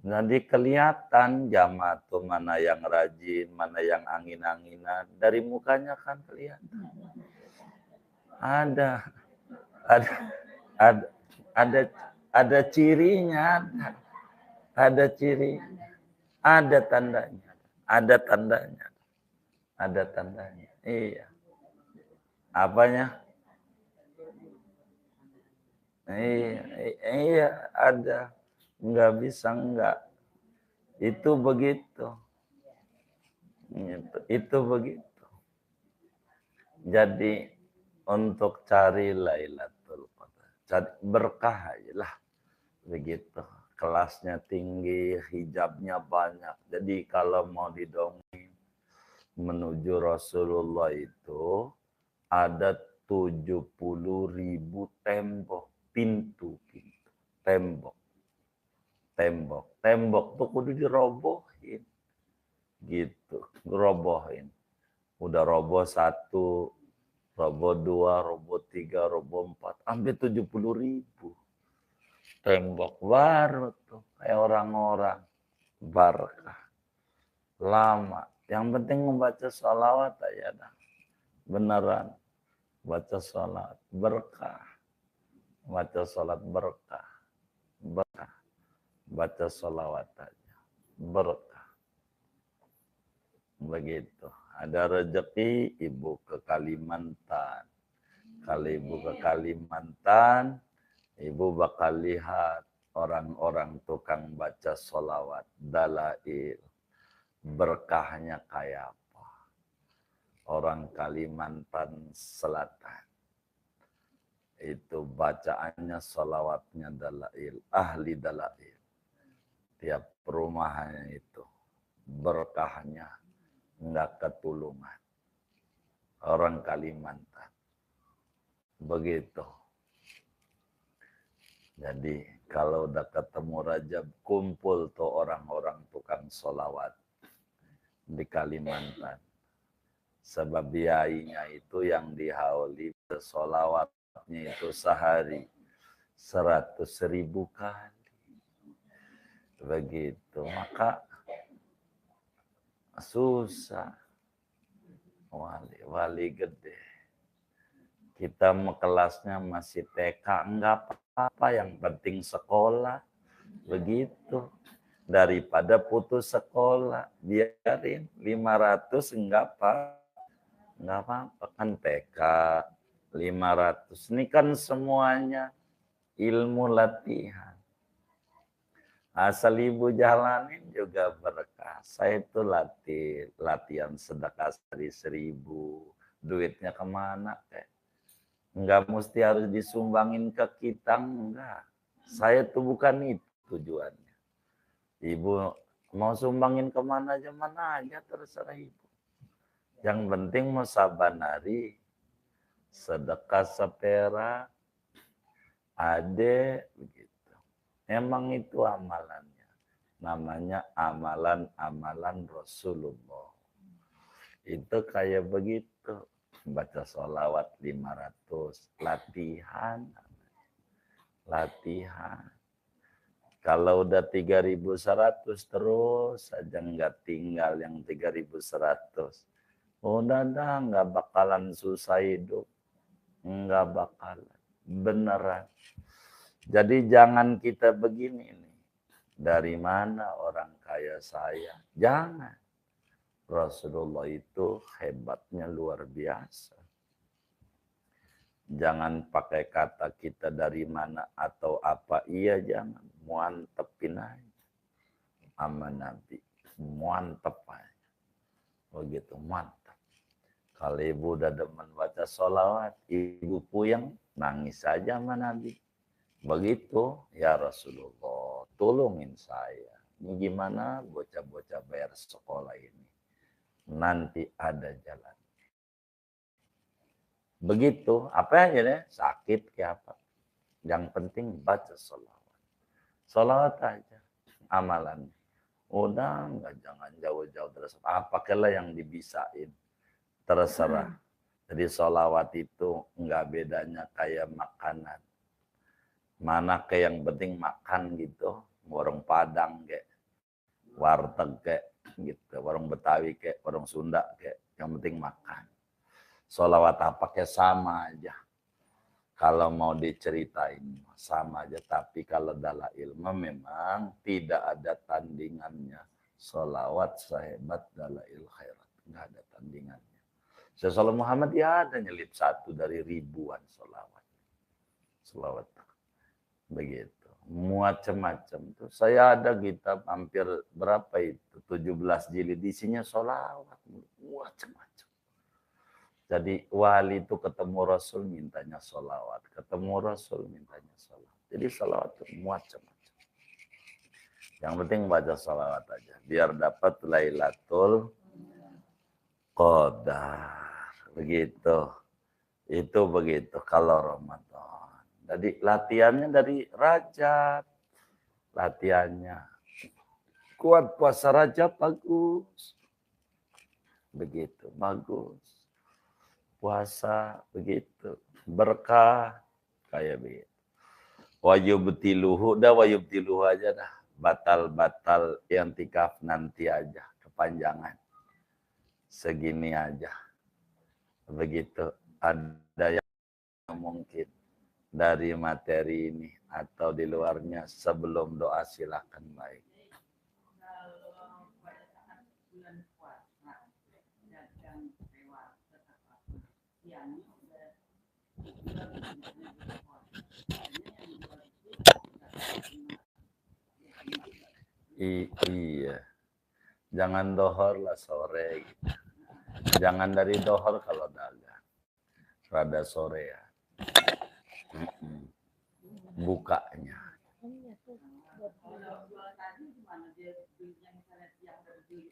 Jadi kelihatan jamaah tuh mana yang rajin, mana yang angin-anginan. Dari mukanya kan kelihatan. Ada ada cirinya, ada cirinya, ada tandanya, ada tandanya, ada tandanya. Iya. Apanya? Iya, ada. Nggak bisa enggak. Itu begitu. Itu begitu. Jadi untuk cari Lailatul Qadar, cari berkah aja lah. Begitu. Kelasnya tinggi, hijabnya banyak. Jadi kalau mau didongeng menuju Rasulullah itu ada 70.000 tembok, pintu, tembok. Tembok tuh kudu dirobohin. Gitu, robohin. Udah roboh 1, roboh 2, roboh 3, roboh 4, hampir 70.000. Tembok baru tuh, kayak orang-orang. Barakah. Lama. Yang penting membaca sholawat aja dah. Beneran. Baca sholat berkah. Baca sholat berkah. Berkah. Baca sholawat aja. Berkah. Begitu. Ada rezeki ibu ke Kalimantan. Kalau ibu ke Kalimantan, ibu bakal lihat orang-orang tukang baca sholawat. Dalail. Berkahnya kayak apa. Orang Kalimantan Selatan. Itu bacaannya sholawatnya dalail. Ahli dalail. Tiap perumahannya itu. berkahnya nggak ketulungan. Orang Kalimantan. Begitu. Jadi kalau udah ketemu Rajab, kumpul tuh orang-orang tukang sholawat di Kalimantan. Sebab biayanya itu yang dihauli sholawatnya itu sehari 100.000 kali. Begitu. Maka susah. Wali gede. Kita kelasnya masih TK, enggak apa-apa, yang penting sekolah. Begitu. Daripada putus sekolah, biarin 500 enggak apa-apa kan TK 500. Ini kan semuanya ilmu latihan. Asal ibu jalanin juga berkah. Saya itu latihan sedekah sehari 1.000. Duitnya kemana? Enggak mesti harus disumbangin ke kita, enggak. Saya tuh bukan itu tujuannya. Ibu mau sumbangin kemana aja, mana aja terserah ibu. Yang penting mau sabanari, sedekah sepera, ade, begitu. Emang itu amalannya. Namanya amalan-amalan Rasulullah. Itu kayak begitu. Baca sholawat 500. Latihan. Kalau udah 3.100 terus aja nggak tinggal yang 3.100. Udah dah nggak bakalan susah hidup. Nggak bakalan. Beneran. Jadi jangan kita begini nih. Dari mana orang kaya saya? Jangan. Rasulullah itu hebatnya luar biasa. Jangan pakai kata kita dari mana atau apa. Iya jangan. Muantepin aja. Sama Nabi. Muantep aja. Begitu mantap. Kalau ibu udah demen baca sholawat. Ibu puyeng. Nangis saja sama Nabi. Begitu, ya Rasulullah, tolongin saya. Ini gimana bocah-bocah bayar sekolah ini? Nanti ada jalan. Begitu, apa aja deh, sakit kayak apa. Yang penting baca sholawat. Sholawat aja, amalan. Udah, enggak, jangan jauh-jauh terus. Apakah yang dibisain, terserah. Jadi sholawat itu enggak bedanya kayak makanan. Mana kayak yang penting makan gitu, warung Padang kayak, warteg kayak gitu, warung Betawi kayak, warung Sunda kayak, yang penting makan. Sholawat apa kayak sama aja. Kalau mau diceritain sama aja, tapi kalau dalam ilmu memang tidak ada tandingannya. Sholawat sehebat dalail khairat, nggak ada tandingannya. Sholawat Muhammad ya ada nyelip satu dari ribuan sholawat. Sholawat. Begitu. Macam-macam tuh. Saya ada kitab hampir berapa itu? 17 jilid. Isinya sholawat. Macam-macam. Jadi wali itu ketemu Rasul mintanya sholawat. Ketemu Rasul mintanya sholawat. Jadi sholawat itu macam-macam. Yang penting baca sholawat aja. Biar dapat Lailatul Qadar. Begitu. Itu begitu kalau Ramadan. Jadi latihannya dari Rajab. Latihannya. Kuat puasa Rajab bagus. Begitu, bagus. Puasa begitu. Berkah. Kayak begitu. Wayubtiluhu. Dah wayubtiluhu aja dah. Batal-batal yang tikaf nanti aja. Kepanjangan. Segini aja. Begitu. Ada yang mungkin dari materi ini atau di luarnya sebelum doa silakan baik. Iya. Jangan dohor lah sore. Gitu. Jangan dari dohor kalau dagang. Rada sore ya. Bukanya.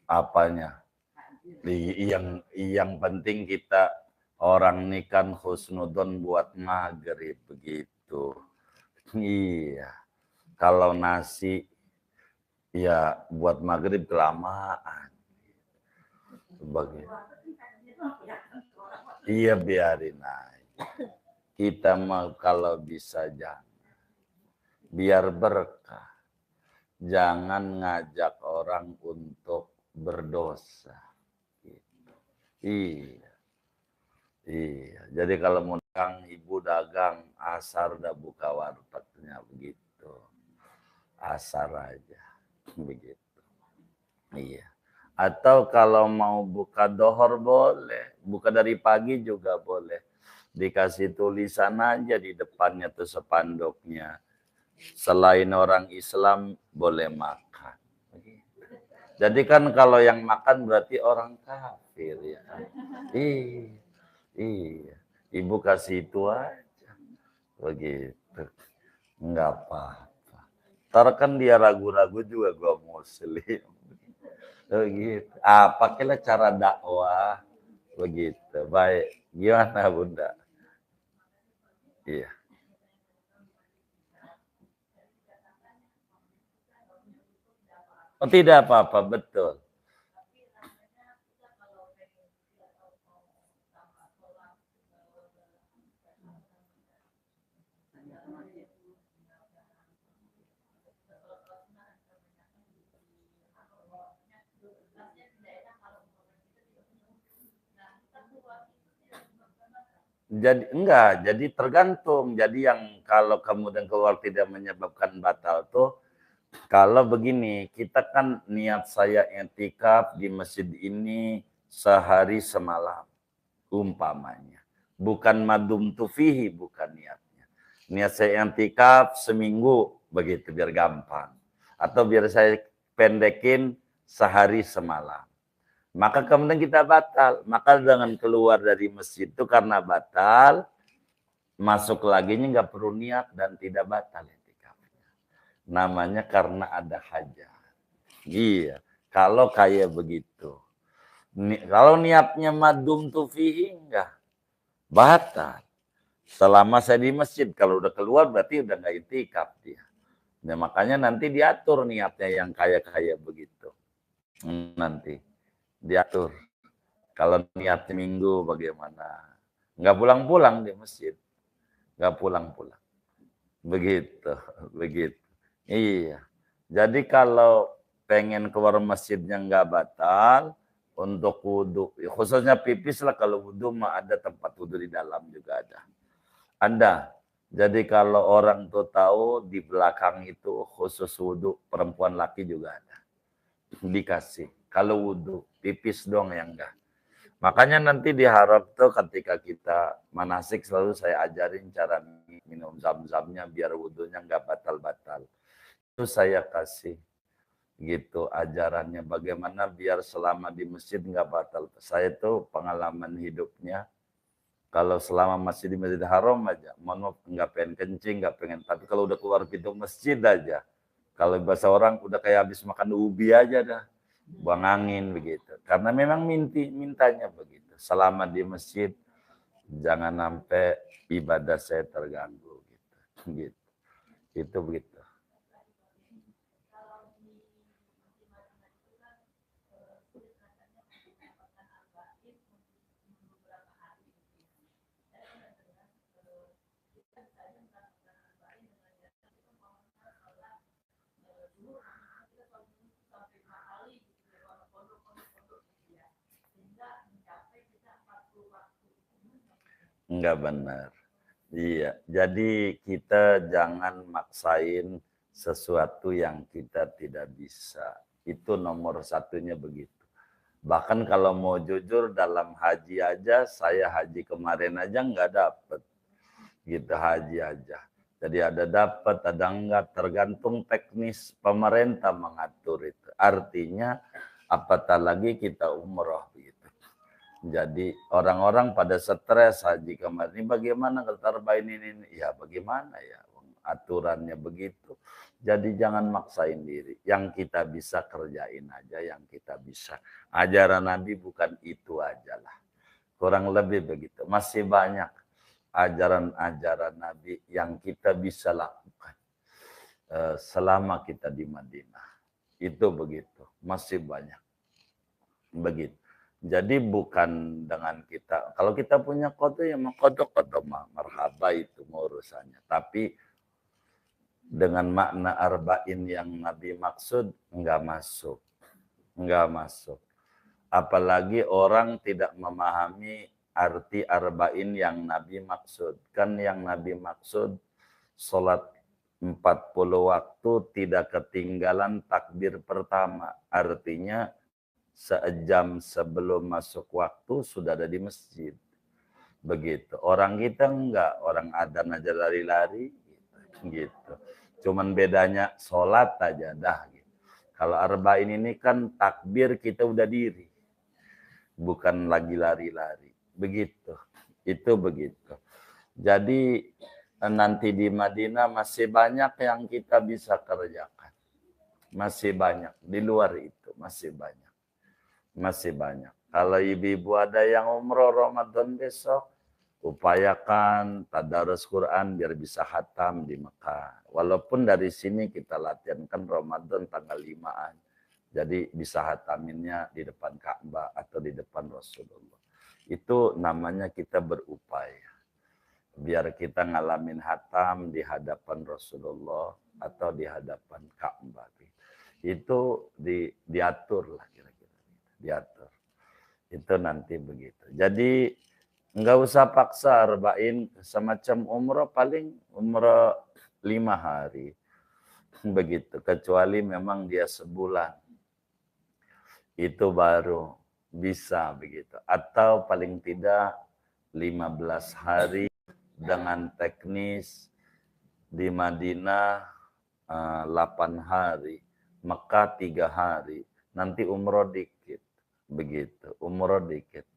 Apanya? Yang penting kita orang ini kan husnudon buat maghrib begitu. Iya. Kalau nasi ya buat maghrib kelamaan. Begitu. Iya biarin aja. Kita mau kalau bisa jangan. Biar berkah. Jangan ngajak orang untuk berdosa. Gitu. Iya. Iya. Jadi kalau mau dagang, ibu dagang, asar udah buka wartegnya begitu. Asar aja. Begitu. Iya. Atau kalau mau buka dohor boleh. Buka dari pagi juga boleh. Dikasih tulisan aja di depannya tuh spanduknya. Selain orang Islam boleh makan. Jadi kan kalau yang makan berarti orang kafir ya. Iya. Iya. Ibu kasih itu aja. Begitu. Enggak apa-apa. Ntar kan dia ragu-ragu juga gua muslim. Begitu. Pakailah cara dakwah. Begitu. Baik. Gimana Bunda? Iya. Oh tidak apa-apa, betul. Jadi enggak, jadi tergantung. Jadi yang kalau kemudian keluar tidak menyebabkan batal tuh kalau begini, kita kan niat saya i'tikaf di masjid ini sehari semalam umpamanya. Bukan madum tufihi, bukan niatnya. Niat saya i'tikaf seminggu begitu biar gampang. Atau biar saya pendekin sehari semalam. Maka kemudian kita batal. Maka dengan keluar dari masjid itu karena batal, masuk lagi nggak perlu niat dan tidak batal i'tikafnya. Namanya karena ada hajat. Iya. Kalau kayak begitu. Kalau niatnya madum tufihi enggak batal. Selama saya di masjid, kalau udah keluar berarti udah nggak i'tikaf dia. Nah, makanya nanti diatur niatnya yang kayak begitu. Nanti diatur. Kalau niat minggu bagaimana? Nggak pulang-pulang di masjid. Nggak pulang-pulang. Begitu. Begitu. Iya. Jadi kalau pengen keluar masjidnya nggak batal, untuk wudhu, khususnya pipis lah, kalau wudhu mah ada tempat wudhu di dalam juga ada. Ada. Jadi kalau orang tuh tahu di belakang itu khusus wudhu, perempuan laki juga ada. Dikasih. Kalau wudhu, pipis dong yang enggak. Makanya nanti diharap tuh ketika kita manasik selalu saya ajarin cara minum zam-zamnya biar wudhunya enggak batal-batal. Itu saya kasih gitu ajarannya bagaimana biar selama di masjid enggak batal. Saya tuh pengalaman hidupnya kalau selama masih di Masjidil Haram aja, mohon maaf enggak pengen kencing, enggak pengen, tapi kalau udah keluar pintu masjid aja, kalau bahasa orang udah kayak habis makan ubi aja dah. Buang angin begitu. Karena memang mintanya begitu. Selama di masjid jangan sampai ibadah saya terganggu gitu. Gitu. Itu begitu. Enggak benar. Iya, jadi kita jangan maksain sesuatu yang kita tidak bisa. Itu nomor satunya begitu. Bahkan kalau mau jujur dalam haji aja, saya haji kemarin aja nggak dapet. Gitu haji aja. Jadi ada dapat, ada enggak, tergantung teknis pemerintah mengatur itu. Artinya apatah lagi kita umroh gitu. Jadi orang-orang pada stres haji kemarin ini bagaimana kalau ini ya bagaimana ya aturannya begitu. Jadi jangan maksain diri. Yang kita bisa kerjain aja, yang kita bisa. Ajaran Nabi bukan itu aja lah. Kurang lebih begitu. Masih banyak ajaran-ajaran Nabi yang kita bisa lakukan selama kita di Madinah. Itu begitu. Masih banyak. Begitu. Jadi bukan dengan kita. Kalau kita punya kodok, ya mau kodok marhaba itu urusannya. Tapi dengan makna arba'in yang Nabi maksud, enggak masuk. Enggak masuk. Apalagi orang tidak memahami arti arba'in yang Nabi maksud. Kan yang Nabi maksud, sholat 40 waktu tidak ketinggalan takbir pertama. Artinya, sejam sebelum masuk waktu sudah ada di masjid. Begitu. Orang kita enggak. Orang adzan aja lari-lari. Gitu. Cuman bedanya sholat aja dah. Gitu. Kalau arba'in ini kan takbir kita udah diri. Bukan lagi lari-lari. Begitu. Itu begitu. Jadi nanti di Madinah masih banyak yang kita bisa kerjakan. Masih banyak. Di luar itu masih banyak. Masih banyak. Kalau ibu-ibu ada yang umroh Ramadan besok, upayakan tadarus Quran biar bisa khatam di Mekah. Walaupun dari sini kita latihan kan Ramadan tanggal 5-an. Jadi bisa khataminnya di depan Ka'bah atau di depan Rasulullah. Itu namanya kita berupaya. Biar kita ngalamin khatam di hadapan Rasulullah atau di hadapan Ka'bah. Itu diatur lah kira-kira. Diatur. Itu nanti begitu. Jadi enggak usah paksa arba'in semacam umroh, paling umroh 5 hari. Begitu. Kecuali memang dia sebulan. Itu baru bisa begitu. Atau paling tidak 15 hari dengan teknis di Madinah 8 hari. Mekah 3 hari. Nanti umroh dikit. Begitu. Umroh dikit.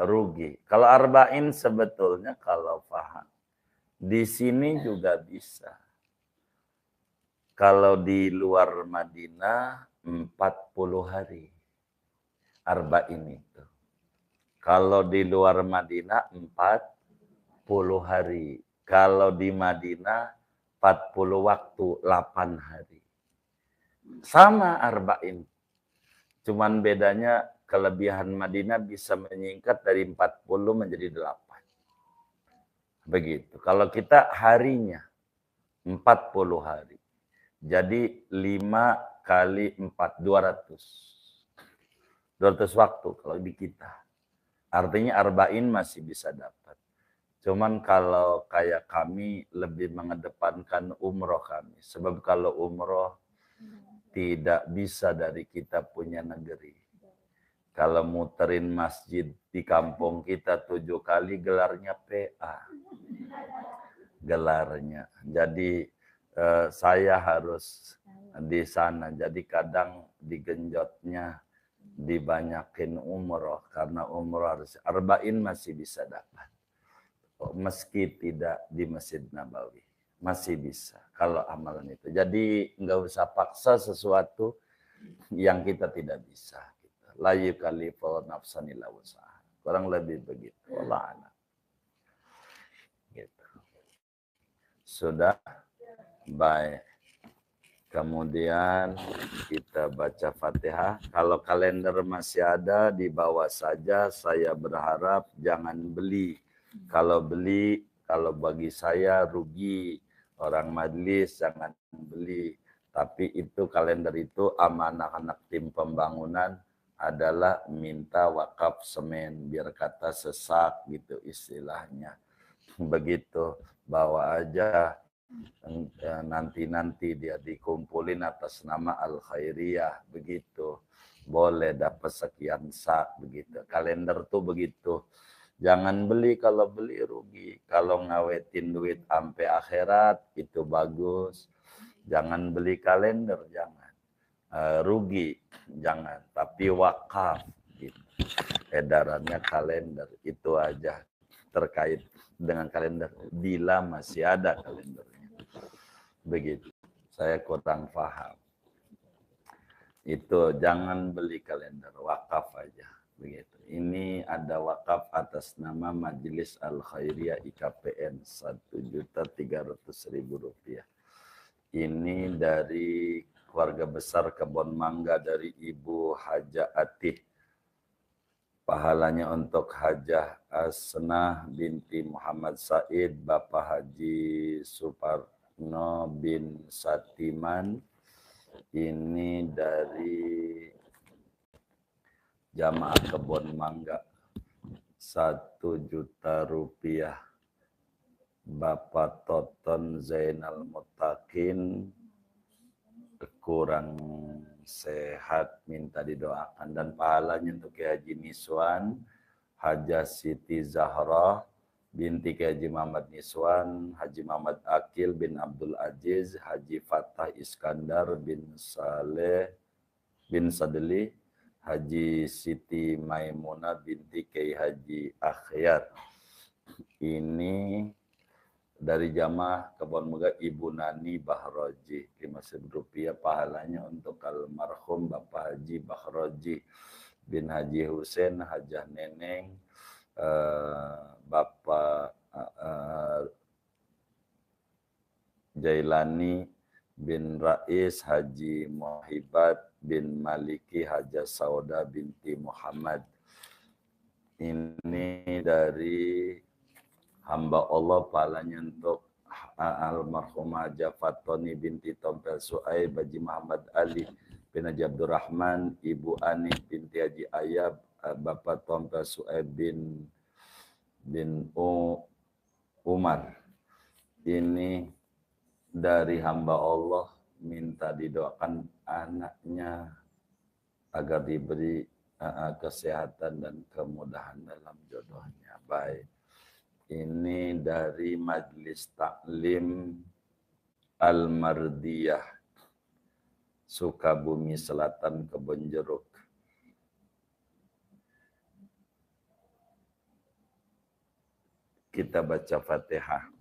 Rugi. Kalau arba'in sebetulnya kalau paham. Di sini juga bisa. Kalau di luar Madinah 40 hari. Arba'in itu. Kalau di luar Madinah 40 hari. Kalau di Madinah 40 waktu 8 hari. Sama arba'in. Cuman bedanya kelebihan Madinah bisa menyingkat dari 40 menjadi 8. Begitu. Kalau kita harinya 40 hari. Jadi 5 kali 4, 200. 200 waktu kalau di kita. Artinya arba'in masih bisa dapat. Cuman kalau kayak kami lebih mengedepankan umroh kami. Sebab kalau umroh tidak bisa dari kita punya negeri. Kalau muterin masjid di kampung kita 7 kali gelarnya PA. Gelarnya. Jadi saya harus di sana. Jadi kadang digenjotnya dibanyakin umroh. Karena umroh harus arba'in masih bisa dapat. Meski tidak di Masjid Nabawi. Masih bisa kalau amalan itu. Jadi nggak usah paksa sesuatu yang kita tidak bisa. La yukallifu nafsan illa wus'aha. Kurang lebih begitu. Wallah a'lam. Gitu. Sudah? Baik. Kemudian kita baca Fatihah. Kalau kalender masih ada, dibawa saja. Saya berharap jangan beli. Kalau beli, kalau bagi saya rugi. Orang majelis jangan beli. Tapi itu kalender itu amanah anak tim pembangunan adalah minta wakaf semen. Biar kata sesak gitu istilahnya. Begitu. Bawa aja. Nanti dia dikumpulin atas nama Al-Khairiyah. Begitu. Boleh dapat sekian sak. Begitu. Kalender tuh begitu. Jangan beli, kalau beli rugi. Kalau ngawetin duit sampai akhirat, itu bagus. Jangan beli kalender, jangan. Rugi, jangan. Tapi wakaf. Gitu. Edarannya kalender, itu aja terkait dengan kalender. Bila masih ada kalendernya. Begitu. Saya kurang paham. Itu jangan beli kalender, wakaf aja. Begitu. Ini ada wakaf atas nama Majelis Al-Khairiyah IKPN Rp1.300.000. Ini dari keluarga besar Kebon Mangga dari Ibu Hajah Atih. Pahalanya untuk Hajah Asnah binti Muhammad Said, Bapak Haji Suparno bin Satiman. Ini dari Jamaah Kebon Mangga, Rp1.000.000. Bapak Toton Zainal Mutakin kurang sehat, minta didoakan. Dan pahalanya untuk Kiai Haji Niswan, Hajah Siti Zahra binti Kiai Haji Muhammad Niswan, Haji Muhammad Akil bin Abdul Aziz, Haji Fatah Iskandar bin Saleh bin Sadli, Haji Siti Maimunah binti Kiai Haji Akhyar. Ini dari jamaah Kebon Mega Ibu Nani Bahroji, Rp50.000 pahalanya untuk almarhum Bapak Haji Bahroji bin Haji Husein, Hajah Neneng, Bapak Jailani bin Rais, Haji Muhibat bin Maliki, Hajah Sauda binti Muhammad. Ini dari hamba Allah, pahalanya untuk almarhumah Hajah Fatoni binti Tompel Suaib, Haji Muhammad Ali bin Haji Abdurrahman, Ibu Ani binti Haji Ayab, Bapak Tompel Suaib bin Umar. Ini dari hamba Allah, minta didoakan anaknya agar diberi kesehatan dan kemudahan dalam jodohnya. Baik. Ini dari Majelis Taklim Al-Mardiyah, Sukabumi Selatan, Kebonjeruk. Kita baca Fatihah.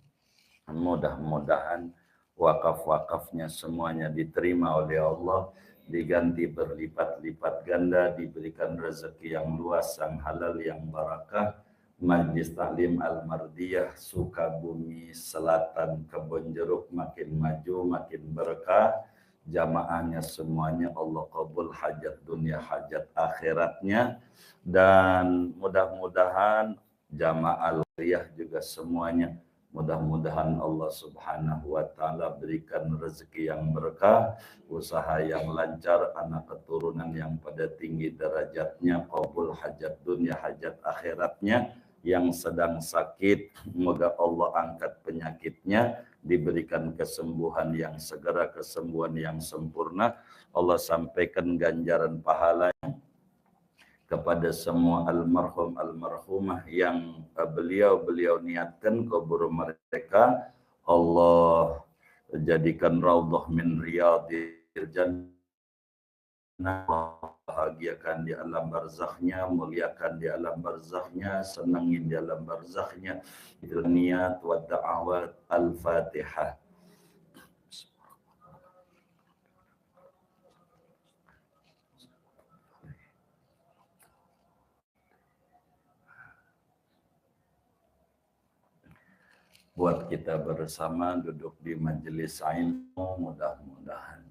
Mudah-mudahan wakaf-wakafnya semuanya diterima oleh Allah, diganti berlipat-lipat ganda, diberikan rezeki yang luas, yang halal, yang barakah. Majelis Taklim Al-Mardiyah Sukabumi Selatan Kebonjeruk makin maju, makin berkah. Jamaahnya semuanya Allah kabul hajat dunia, hajat akhiratnya. Dan mudah-mudahan jamaah Al-Khairiyah juga semuanya, mudah-mudahan Allah Subhanahu wa Ta'ala berikan rezeki yang berkah, usaha yang lancar, anak keturunan yang pada tinggi derajatnya, qabul hajat dunia, hajat akhiratnya. Yang sedang sakit, semoga Allah angkat penyakitnya, diberikan kesembuhan yang segera, kesembuhan yang sempurna. Allah sampaikan ganjaran pahalanya kepada semua almarhum almarhumah yang beliau niatkan kubur mereka. Allah jadikan raudhah min riyadil jannah, bahagiakan di alam barzakhnya, muliakan di alam barzakhnya, senangin di alam barzakhnya. Itu niat wa da'awat. Al-Fatihah. Buat kita bersama duduk di majelis ilmu, mudah-mudahan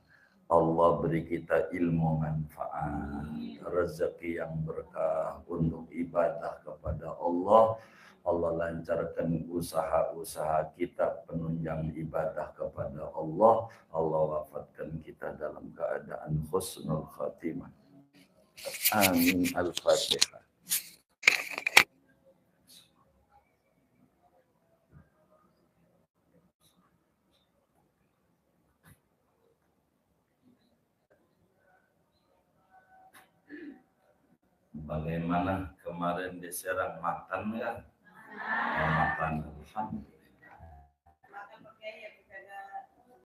Allah beri kita ilmu manfaat, rezeki yang berkah untuk ibadah kepada Allah. Allah lancarkan usaha-usaha kita, penunjang ibadah kepada Allah. Allah wafatkan kita dalam keadaan husnul khatimah. Amin. Al-Fatihah. Bagaimana kemarin di Serang, makan ya? Makan, alhamdulillah.